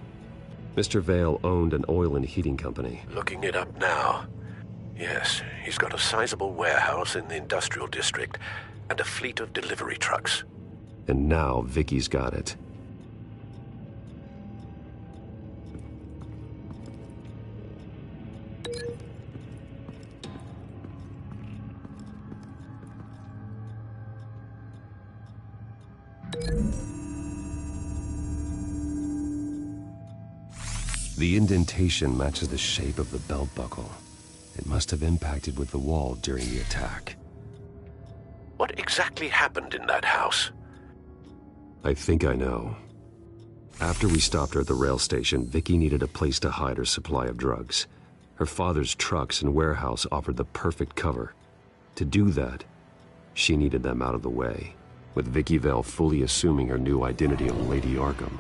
Speaker 2: Mr. Vale owned an oil and heating company.
Speaker 4: Looking it up now. Yes, he's got a sizable warehouse in the industrial district and a fleet of delivery trucks.
Speaker 2: And now Vicky's got it. The indentation matches the shape of the belt buckle. It must have impacted with the wall during the attack.
Speaker 4: What exactly happened in that house?
Speaker 2: I think I know. After we stopped her at the rail station, Vicky needed a place to hide her supply of drugs. Her father's trucks and warehouse offered the perfect cover. To do that, she needed them out of the way, with Vicky Vale fully assuming her new identity of Lady Arkham.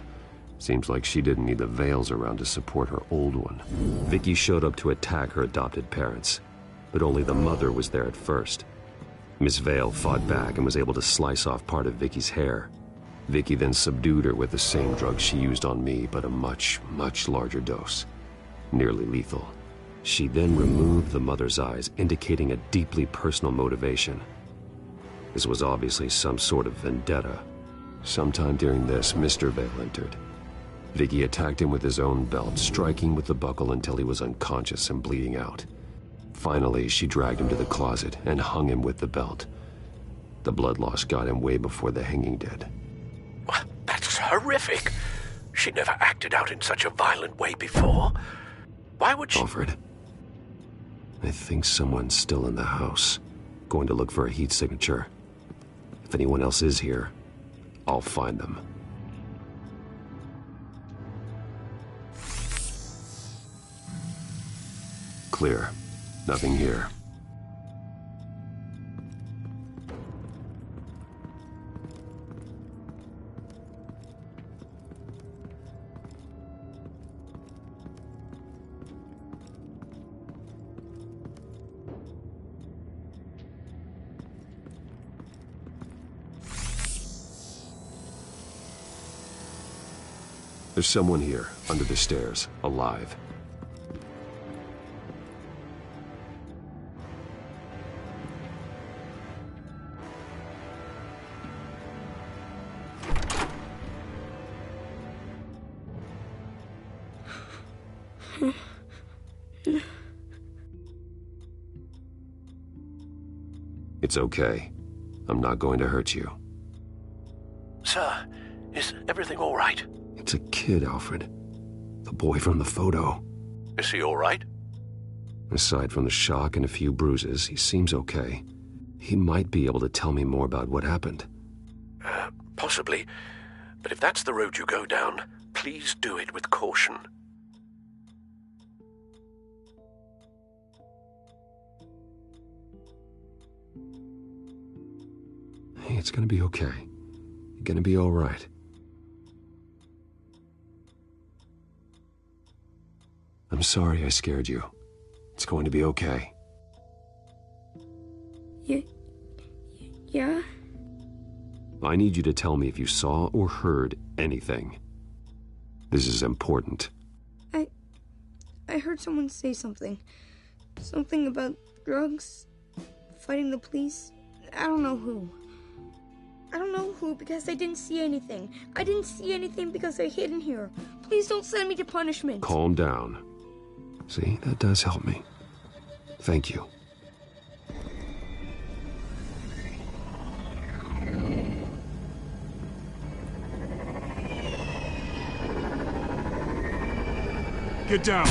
Speaker 2: Seems like she didn't need the Vales around to support her old one. Vicky showed up to attack her adopted parents, but only the mother was there at first. Miss Vale fought back and was able to slice off part of Vicky's hair. Vicky then subdued her with the same drug she used on me, but a much, much larger dose. Nearly lethal. She then removed the mother's eyes, indicating a deeply personal motivation. This was obviously some sort of vendetta. Sometime during this, Mr. Vale entered. Vicky attacked him with his own belt, striking with the buckle until he was unconscious and bleeding out. Finally, she dragged him to the closet and hung him with the belt. The blood loss got him way before the hanging did.
Speaker 4: That's horrific. She never acted out in such a violent way before. Why would she...
Speaker 2: Alfred, I think someone's still in the house. Going to look for a heat signature. If anyone else is here, I'll find them. Clear. Nothing here. There's someone here, under the stairs, alive. It's okay. I'm not going to hurt you.
Speaker 4: Sir, is everything all right?
Speaker 2: It's a kid, Alfred. The boy from the photo.
Speaker 4: Is he all right?
Speaker 2: Aside from the shock and a few bruises, he seems okay. He might be able to tell me more about what happened.
Speaker 4: Possibly. But if that's the road you go down, please do it with caution.
Speaker 2: Hey, it's gonna be okay. You're gonna be all right. I'm sorry I scared you. It's going to be okay.
Speaker 17: Yeah?
Speaker 2: I need you to tell me if you saw or heard anything. This is important.
Speaker 17: I heard someone say something. Something about drugs, fighting the police. I don't know who. I don't know who because I didn't see anything. I didn't see anything because I hid in here. Please don't send me to punishment.
Speaker 2: Calm down. See, that does help me. Thank you.
Speaker 15: Get down!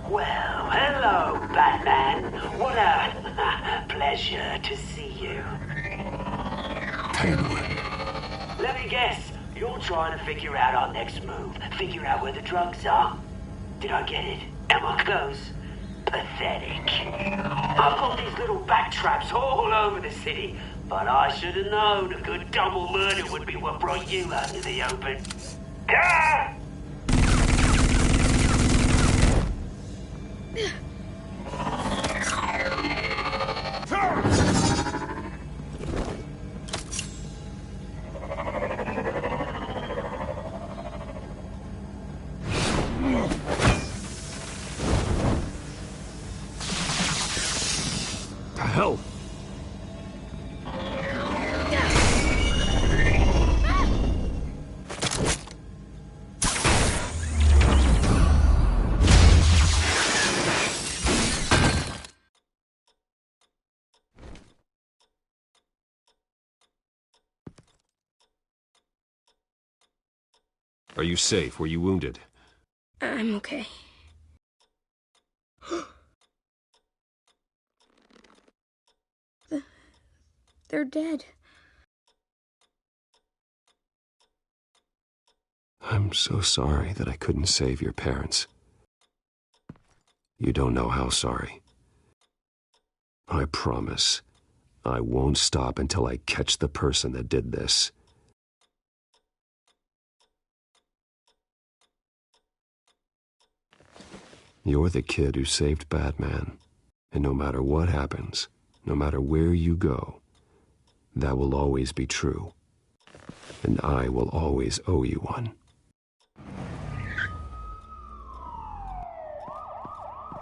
Speaker 18: Well, hello, Batman. What a pleasure to see you. Let me guess, you're trying to figure out our next move. Figure out where the drugs are. Did I get it? Am I close? Pathetic. I've got these little bat traps all over the city. But I should have known a good double murder would be what brought you out into the open. Ah!
Speaker 2: The hell? Are you safe? Were you wounded?
Speaker 17: I'm okay. They're dead.
Speaker 2: I'm so sorry that I couldn't save your parents. You don't know how sorry. I promise, I won't stop until I catch the person that did this. You're the kid who saved Batman, and no matter what happens, no matter where you go, that will always be true, and I will always owe you one.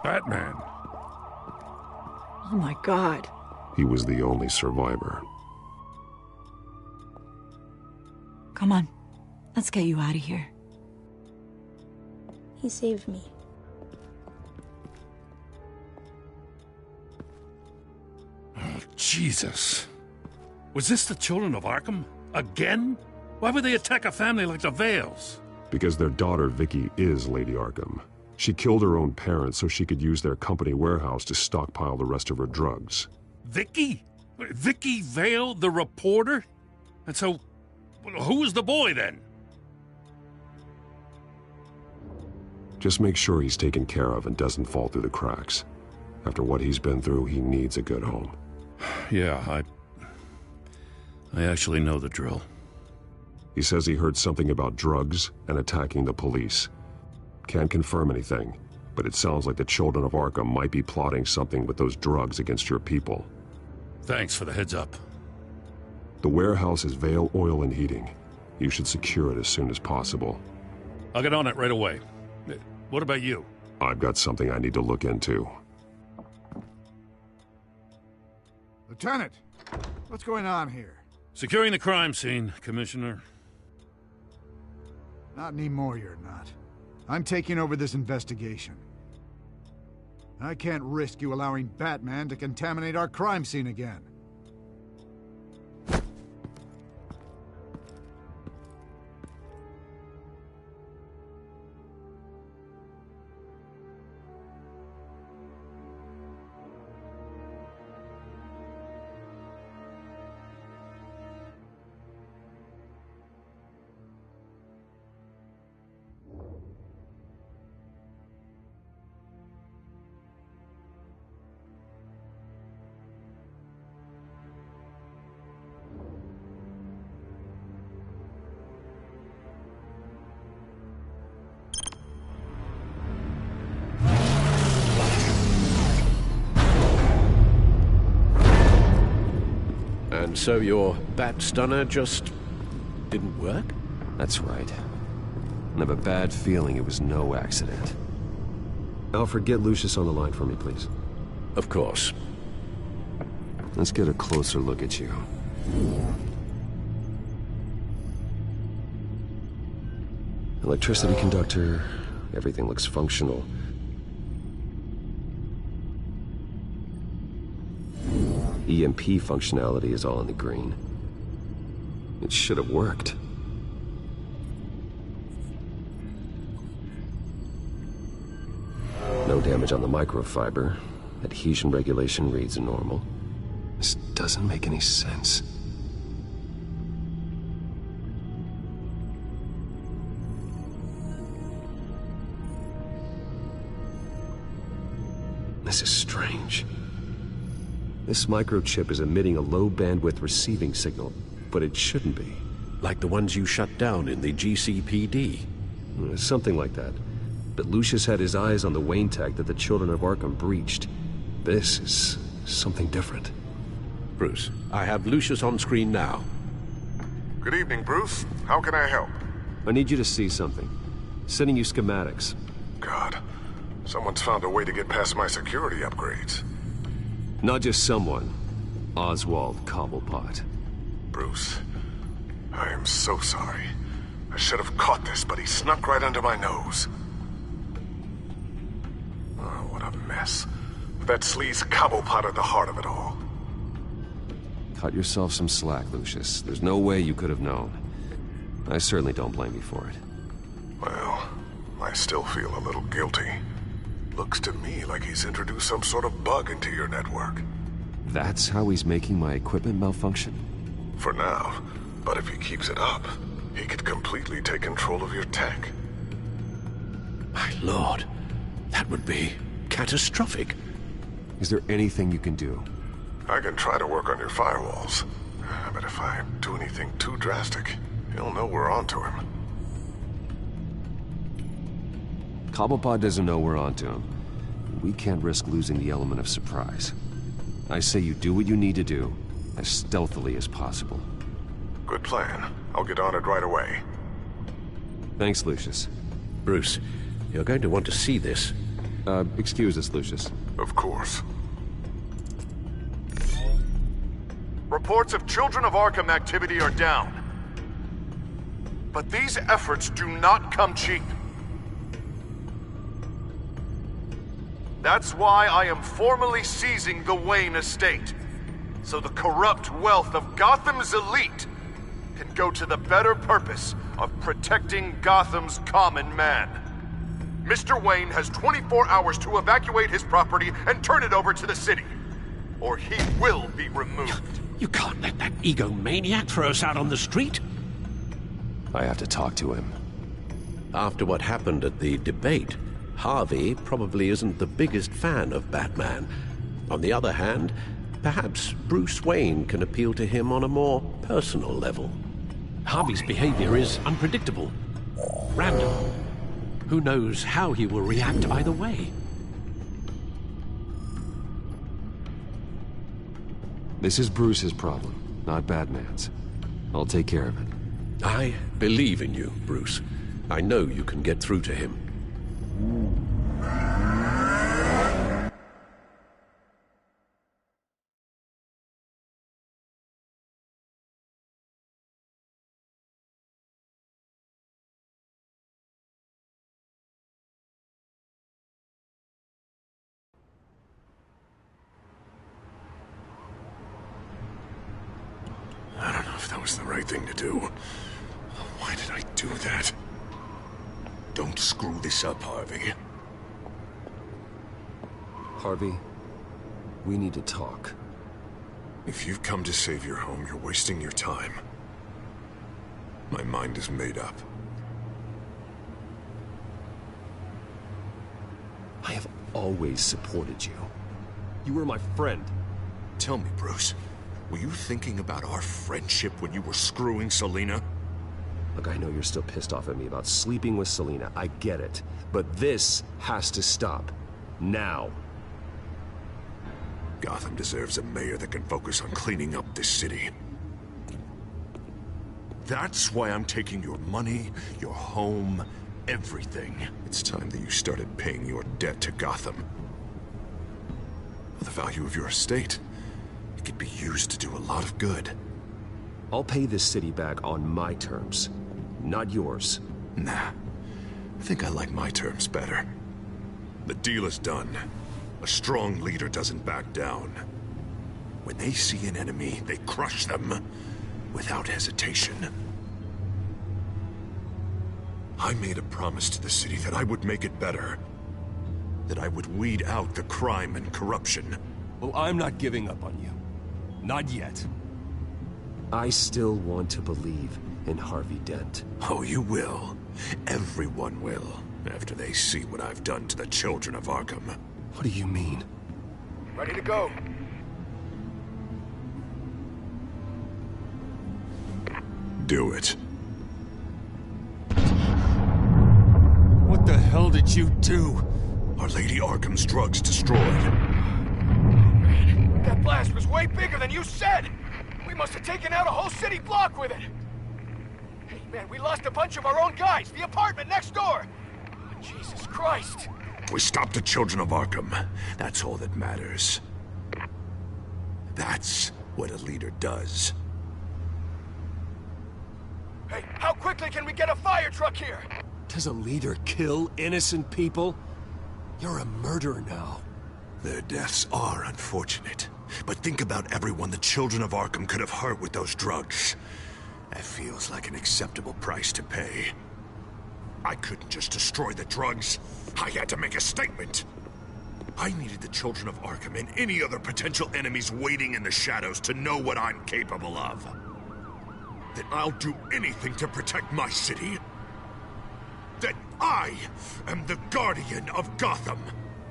Speaker 4: Batman.
Speaker 1: Oh my God.
Speaker 2: He was the only survivor.
Speaker 3: Come on, let's get you out of here.
Speaker 17: He saved me.
Speaker 4: Oh, Jesus. Was this the children of Arkham? Again? Why would they attack a family like the Vales?
Speaker 2: Because their daughter, Vicky, is Lady Arkham. She killed her own parents so she could use their company warehouse to stockpile the rest of her drugs.
Speaker 4: Vicky? Vicky Vale, the reporter? And so, who was the boy then?
Speaker 2: Just make sure he's taken care of and doesn't fall through the cracks. After what he's been through, he needs a good home.
Speaker 4: Yeah, I actually know the drill.
Speaker 2: He says he heard something about drugs and attacking the police. Can't confirm anything, but it sounds like the children of Arkham might be plotting something with those drugs against your people.
Speaker 4: Thanks for the heads up.
Speaker 2: The warehouse is Vale Oil and Heating. You should secure it as soon as possible.
Speaker 4: I'll get on it right away. What about you?
Speaker 2: I've got something I need to look into.
Speaker 12: Lieutenant, what's going on here?
Speaker 4: Securing the crime scene, Commissioner.
Speaker 12: Not anymore, you're not. I'm taking over this investigation. I can't risk you allowing Batman to contaminate our crime scene again.
Speaker 4: And so your bat stunner just didn't work?
Speaker 2: That's right. I have a bad feeling it was no accident. Alfred, get Lucius on the line for me, please.
Speaker 4: Of course.
Speaker 2: Let's get a closer look at you. Electricity conductor, everything looks functional. EMP functionality is all in the green. It should have worked. No damage on the microfiber. Adhesion regulation reads normal. This doesn't make any sense. This is strange. This microchip is emitting a low-bandwidth receiving signal, but it shouldn't be.
Speaker 4: Like the ones you shut down in the GCPD?
Speaker 2: Something like that. But Lucius had his eyes on the Wayne tag that the Children of Arkham breached. This is something different.
Speaker 4: Bruce, I have Lucius on screen now.
Speaker 13: Good evening, Bruce. How can I help?
Speaker 2: I need you to see something. Sending you schematics.
Speaker 13: God, someone's found a way to get past my security upgrades.
Speaker 2: Not just someone. Oswald Cobblepot.
Speaker 13: Bruce, I am so sorry. I should have caught this, but he snuck right under my nose. Oh, what a mess. That sleaze Cobblepot at the heart of it all.
Speaker 2: Cut yourself some slack, Lucius. There's no way you could have known. I certainly don't blame you for it.
Speaker 13: Well, I still feel a little guilty. Looks to me like he's introduced some sort of bug into your network.
Speaker 2: That's how he's making my equipment malfunction?
Speaker 13: For now, but if he keeps it up, he could completely take control of your tech.
Speaker 4: My lord, that would be catastrophic.
Speaker 2: Is there anything you can do?
Speaker 13: I can try to work on your firewalls, but if I do anything too drastic, he'll know we're onto him.
Speaker 2: Cobblepot doesn't know we're onto him. We can't risk losing the element of surprise. I say you do what you need to do, as stealthily as possible.
Speaker 13: Good plan. I'll get on it right away.
Speaker 2: Thanks, Lucius.
Speaker 4: Bruce, you're going to want to see this.
Speaker 2: Excuse us, Lucius.
Speaker 13: Of course. Reports of Children of Arkham activity are down. But these efforts do not come cheap. That's why I am formally seizing the Wayne estate, so the corrupt wealth of Gotham's elite can go to the better purpose of protecting Gotham's common man. Mr. Wayne has 24 hours to evacuate his property and turn it over to the city, or he will be removed.
Speaker 4: You can't let that egomaniac throw us out on the street.
Speaker 2: I have to talk to him.
Speaker 4: After what happened at the debate, Harvey probably isn't the biggest fan of Batman. On the other hand, perhaps Bruce Wayne can appeal to him on a more personal level. Harvey's behavior is unpredictable, random. Who knows how he will react either way?
Speaker 2: This is Bruce's problem, not Batman's. I'll take care of it.
Speaker 4: I believe in you, Bruce. I know you can get through to him.
Speaker 13: I don't know if that was the right thing to do. Why did I do that? Don't screw this up, Harvey.
Speaker 2: Harvey, we need to talk.
Speaker 13: If you've come to save your home, you're wasting your time. My mind is made up.
Speaker 2: I have always supported you. You were my friend.
Speaker 13: Tell me, Bruce, were you thinking about our friendship when you were screwing Selina?
Speaker 2: Look, I know you're still pissed off at me about sleeping with Selina. I get it. But this has to stop. Now.
Speaker 13: Gotham deserves a mayor that can focus on cleaning up this city. That's why I'm taking your money, your home, everything. It's time that you started paying your debt to Gotham. For the value of your estate, it could be used to do a lot of good.
Speaker 2: I'll pay this city back on my terms, not yours.
Speaker 13: Nah. I think I like my terms better. The deal is done. A strong leader doesn't back down. When they see an enemy, they crush them without hesitation. I made a promise to the city that I would make it better. That I would weed out the crime and corruption.
Speaker 19: Well, I'm not giving up on you. Not yet.
Speaker 2: I still want to believe in Harvey Dent.
Speaker 13: Oh, you will. Everyone will, after they see what I've done to the children of Arkham.
Speaker 2: What do you mean?
Speaker 19: Ready to go.
Speaker 15: Do it. What the hell did you do? Are Lady Arkham's drugs destroyed?
Speaker 10: That blast was way bigger than you said! We must have taken out a whole city block with it! Hey, man, we lost a bunch of our own guys! The apartment next door! Oh, Jesus Christ!
Speaker 15: We stopped the children of Arkham. That's all that matters. That's what a leader does.
Speaker 10: Hey, how quickly can we get a fire truck here?
Speaker 2: Does a leader kill innocent people? You're a murderer now.
Speaker 15: Their deaths are unfortunate. But think about everyone the children of Arkham could have hurt with those drugs. That feels like an acceptable price to pay. I couldn't just destroy the drugs. I had to make a statement. I needed the children of Arkham and any other potential enemies waiting in the shadows to know what I'm capable of. That I'll do anything to protect my city. That I am the guardian of Gotham.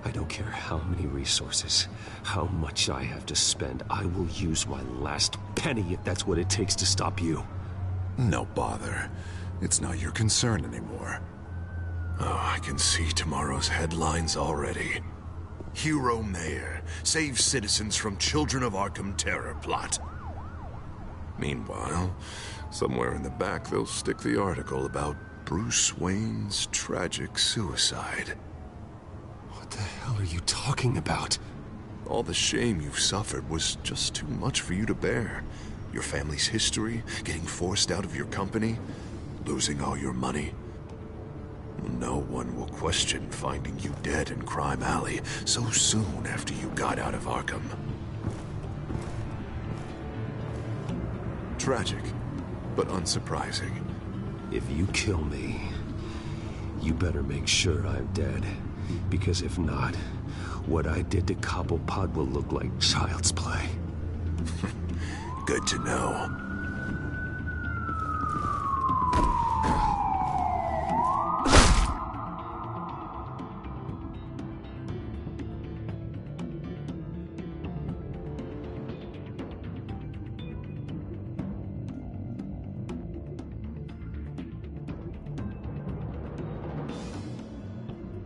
Speaker 2: I don't care how many resources, how much I have to spend. I will use my last penny if that's what it takes to stop you.
Speaker 15: No bother. It's not your concern anymore. Oh, I can see tomorrow's headlines already. Hero Mayor saves citizens from Children of Arkham terror plot. Meanwhile, somewhere in the back they'll stick the article about Bruce Wayne's tragic suicide.
Speaker 2: What the hell are you talking about?
Speaker 15: All the shame you've suffered was just too much for you to bear. Your family's history, getting forced out of your company, losing all your money. No one will question finding you dead in Crime Alley so soon after you got out of Arkham. Tragic, but unsurprising.
Speaker 2: If you kill me, you better make sure I'm dead. Because if not, what I did to Cobblepot will look like child's play.
Speaker 15: Good to know.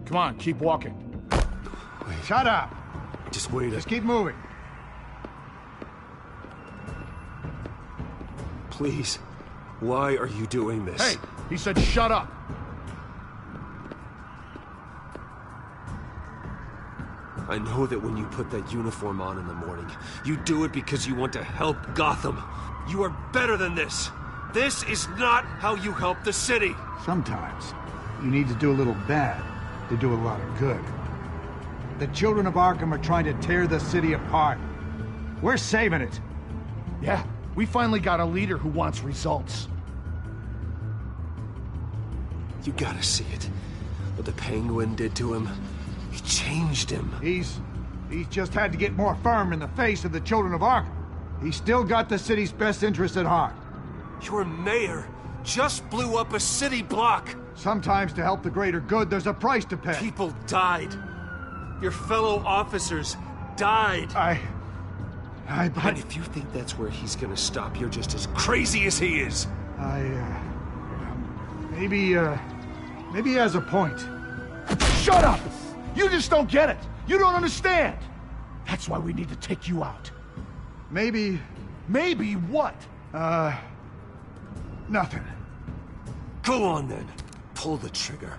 Speaker 12: Come on, keep walking. Wait. Shut up!
Speaker 2: Just wait.
Speaker 12: Just keep moving.
Speaker 2: Please, why are you doing this?
Speaker 12: Hey, he said shut up!
Speaker 2: I know that when you put that uniform on in the morning, you do it because you want to help Gotham. You are better than this. This is not how you help the city.
Speaker 20: Sometimes, you need to do a little bad to do a lot of good. The children of Arkham are trying to tear the city apart. We're saving it.
Speaker 12: Yeah, we finally got a leader who wants results.
Speaker 2: You gotta see it. What the Penguin did to him, it changed him.
Speaker 20: He's just had to get more firm in the face of the children of Arkham. He's still got the city's best interest at heart.
Speaker 2: Your mayor just blew up a city block.
Speaker 20: Sometimes to help the greater good, there's a price to pay.
Speaker 2: People died. Your fellow officers died.
Speaker 20: And
Speaker 2: if you think that's where he's gonna stop, you're just as crazy as he is.
Speaker 20: Maybe he has a point.
Speaker 12: Shut up! You just don't get it. You don't understand. That's why we need to take you out.
Speaker 20: Maybe...
Speaker 12: Maybe what?
Speaker 20: Nothing.
Speaker 2: Go on then. Pull the trigger.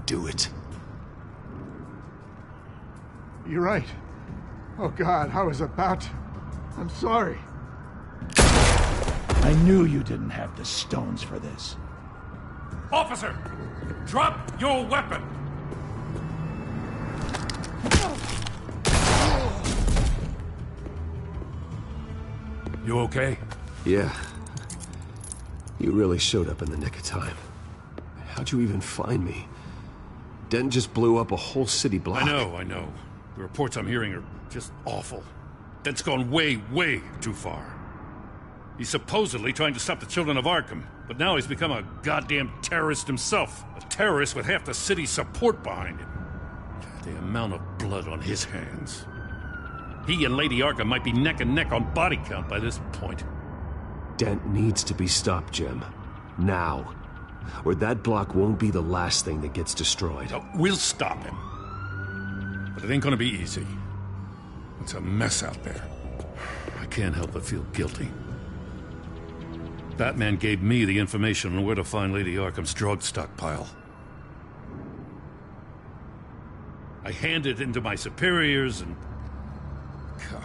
Speaker 2: Do it.
Speaker 20: You're right. Oh God, I was about to... I'm sorry.
Speaker 12: I knew you didn't have the stones for this.
Speaker 15: Officer! Drop your weapon!
Speaker 19: You okay?
Speaker 2: Yeah. You really showed up in the nick of time. How'd you even find me? Den just blew up a whole city block.
Speaker 15: I know. The reports I'm hearing are just awful. Den's gone way, way too far. He's supposedly trying to stop the children of Arkham, but now he's become a goddamn terrorist himself. A terrorist with half the city's support behind him. The amount of blood on his hands. He and Lady Arkham might be neck and neck on body count by this point.
Speaker 2: Dent needs to be stopped, Jim. Now. Or that block won't be the last thing that gets destroyed.
Speaker 21: We'll stop him. But it ain't gonna be easy. It's a mess out there. I can't help but feel guilty. Batman gave me the information on where to find Lady Arkham's drug stockpile. I handed it into my superiors and... God,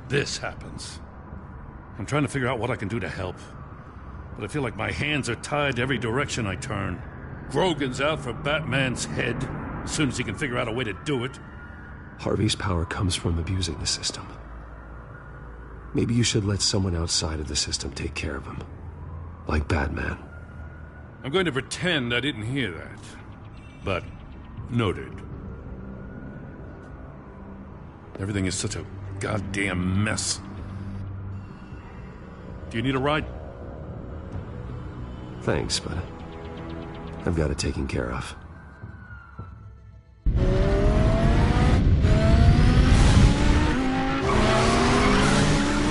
Speaker 21: this happens. I'm trying to figure out what I can do to help. But I feel like my hands are tied every direction I turn. Grogan's out for Batman's head, as soon as he can figure out a way to do it.
Speaker 2: Harvey's power comes from abusing the system. Maybe you should let someone outside of the system take care of him. Like Batman.
Speaker 21: I'm going to pretend I didn't hear that. But, noted. Everything is such a goddamn mess. Do you need a ride?
Speaker 2: Thanks, but I've got it taken care of.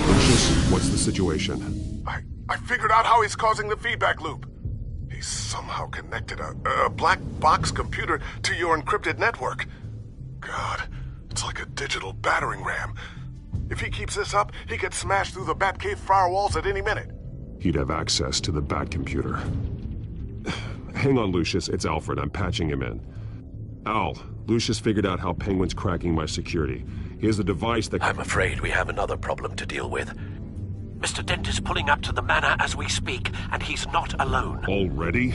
Speaker 13: Lucius, what's the situation? I figured out how he's causing the feedback loop. He's somehow connected a black box computer to your encrypted network. God, it's like a digital battering ram. If he keeps this up, he could smash through the Batcave firewalls at any minute.
Speaker 2: He'd have access to the Bat computer. Hang on, Lucius. It's Alfred. I'm patching him in. Al, Lucius figured out how Penguin's cracking my security. He has a device that...
Speaker 4: I'm afraid we have another problem to deal with. Mr. Dent is pulling up to the manor as we speak, and he's not alone.
Speaker 2: Already?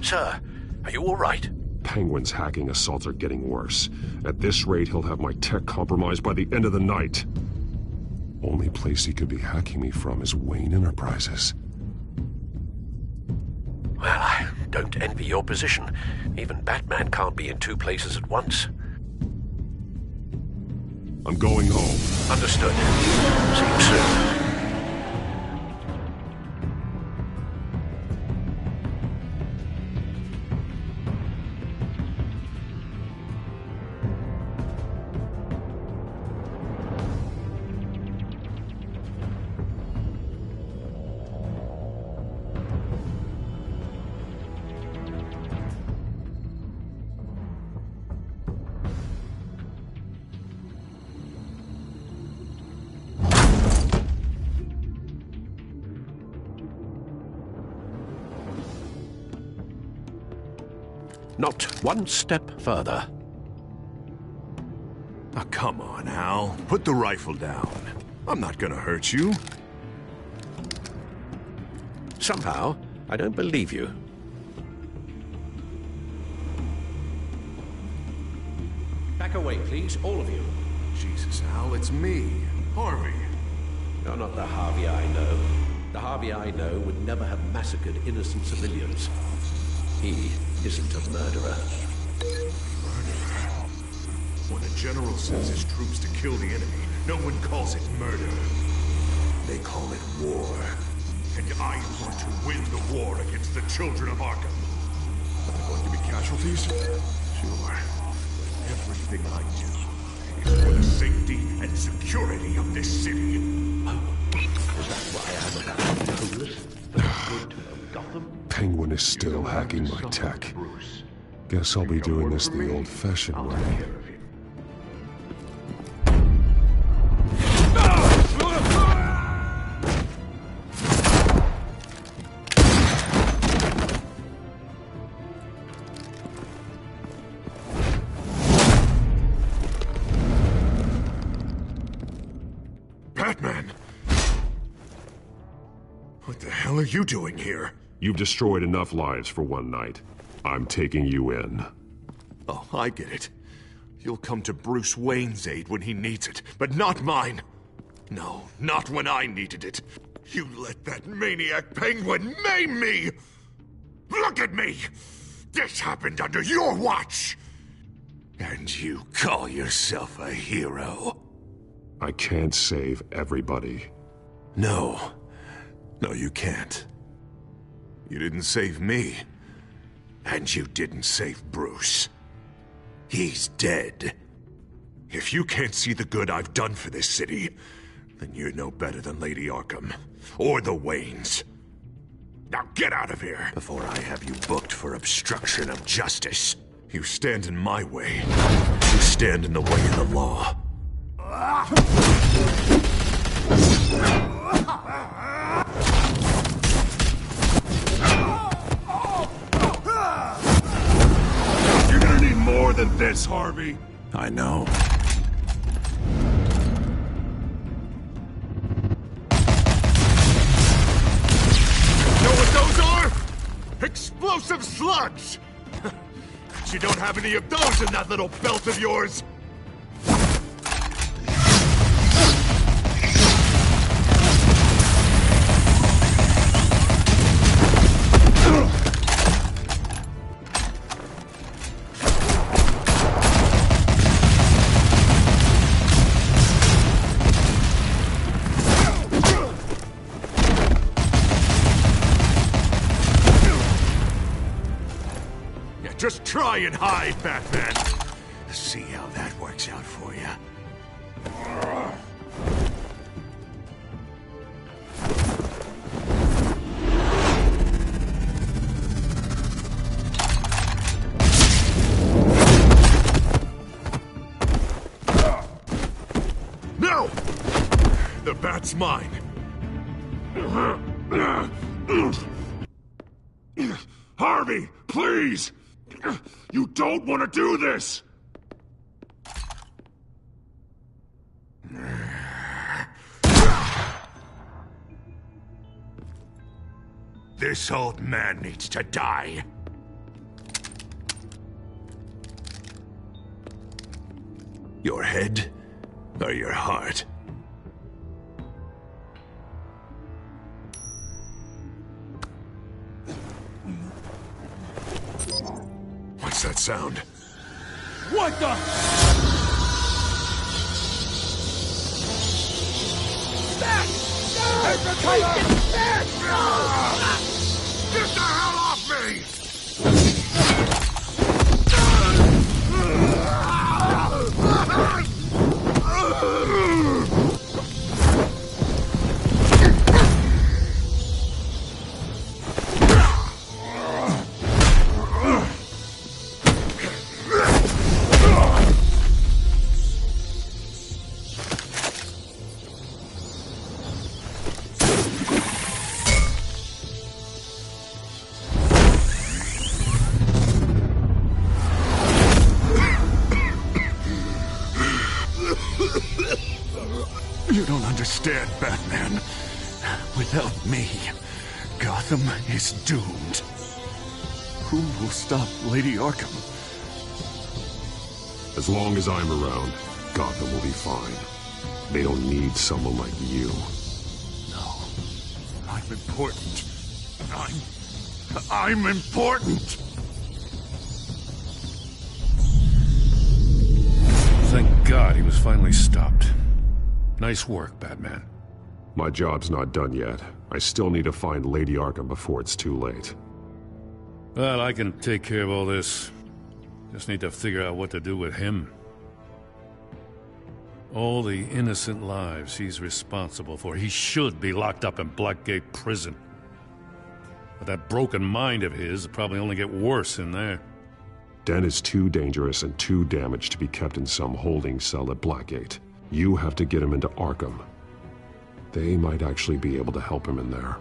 Speaker 4: Sir, are you all right?
Speaker 2: Penguin's hacking assaults are getting worse. At this rate, he'll have my tech compromised by the end of the night. Only place he could be hacking me from is Wayne Enterprises.
Speaker 4: Well, I don't envy your position. Even Batman can't be in two places at once.
Speaker 2: I'm going home.
Speaker 4: Understood. See you soon. Not one step further.
Speaker 15: Oh, come on, Al. Put the rifle down. I'm not gonna hurt you.
Speaker 4: Somehow, I don't believe you. Back away, please, all of you.
Speaker 15: Jesus, Al, it's me, Harvey.
Speaker 4: You're not the Harvey I know. The Harvey I know would never have massacred innocent civilians. He isn't a murderer.
Speaker 15: Murderer? When a general sends his troops to kill the enemy, no one calls it murder. They call it war. And I want to win the war against the children of Arkham. Are there going to be casualties? Sure. But everything I do is for the safety and security of this city.
Speaker 4: Is that why I'm about homeless? For the good of Gotham?
Speaker 2: Penguin is still hacking my tech. Guess I'll be doing this the old-fashioned way.
Speaker 15: Batman! What the hell are you doing here?
Speaker 2: You've destroyed enough lives for one night. I'm taking you in.
Speaker 15: Oh, I get it. You'll come to Bruce Wayne's aid when he needs it, but not mine. No, not when I needed it. You let that maniac Penguin maim me! Look at me! This happened under your watch! And you call yourself a hero?
Speaker 2: I can't save everybody.
Speaker 15: No. No, you can't. You didn't save me. And you didn't save Bruce. He's dead. If you can't see the good I've done for this city, then you're no better than Lady Arkham. Or the Waynes. Now get out of here before I have you booked for obstruction of justice. You stand in my way. You stand in the way of the law.
Speaker 13: You're gonna need more than this, Harvey.
Speaker 15: I know.
Speaker 13: Know what those are? Explosive slugs! But you don't have any of those in that little belt of yours! Just try and hide, Batman!
Speaker 15: See how that works out for you.
Speaker 13: No! The bat's mine. Harvey, please! You don't want to do this!
Speaker 15: This old man needs to die. Your head or your heart? What's that sound?
Speaker 13: What the? Back! Get the hell off me!
Speaker 15: You don't understand, Batman. Without me, Gotham is doomed. Who will stop Lady Arkham?
Speaker 2: As long as I'm around, Gotham will be fine. They don't need someone like you.
Speaker 15: No. I'm important. I'm important!
Speaker 21: Thank God he was finally stopped. Nice work, Batman.
Speaker 2: My job's not done yet. I still need to find Lady Arkham before it's too late.
Speaker 21: Well, I can take care of all this. Just need to figure out what to do with him. All the innocent lives he's responsible for. He should be locked up in Blackgate Prison. But that broken mind of his will probably only get worse in there.
Speaker 2: Den is too dangerous and too damaged to be kept in some holding cell at Blackgate. You have to get him into Arkham. They might actually be able to help him in there.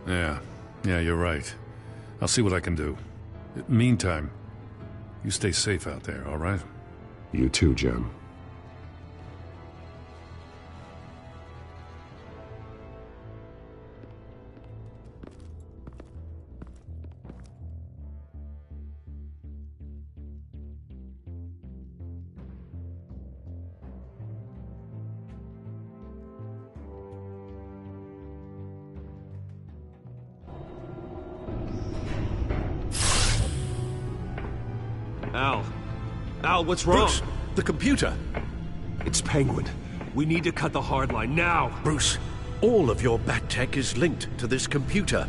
Speaker 21: Yeah, you're right. I'll see what I can do. Meantime, you stay safe out there, all right?
Speaker 2: You too, Jim.
Speaker 4: Al, what's wrong?
Speaker 16: Bruce, the computer.
Speaker 4: It's Penguin.
Speaker 16: We need to cut the hard line now.
Speaker 4: Bruce, all of your bat tech is linked to this computer.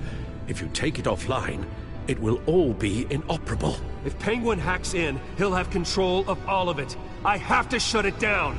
Speaker 4: If you take it offline, it will all be inoperable.
Speaker 16: If Penguin hacks in, he'll have control of all of it.
Speaker 19: I have to shut it down.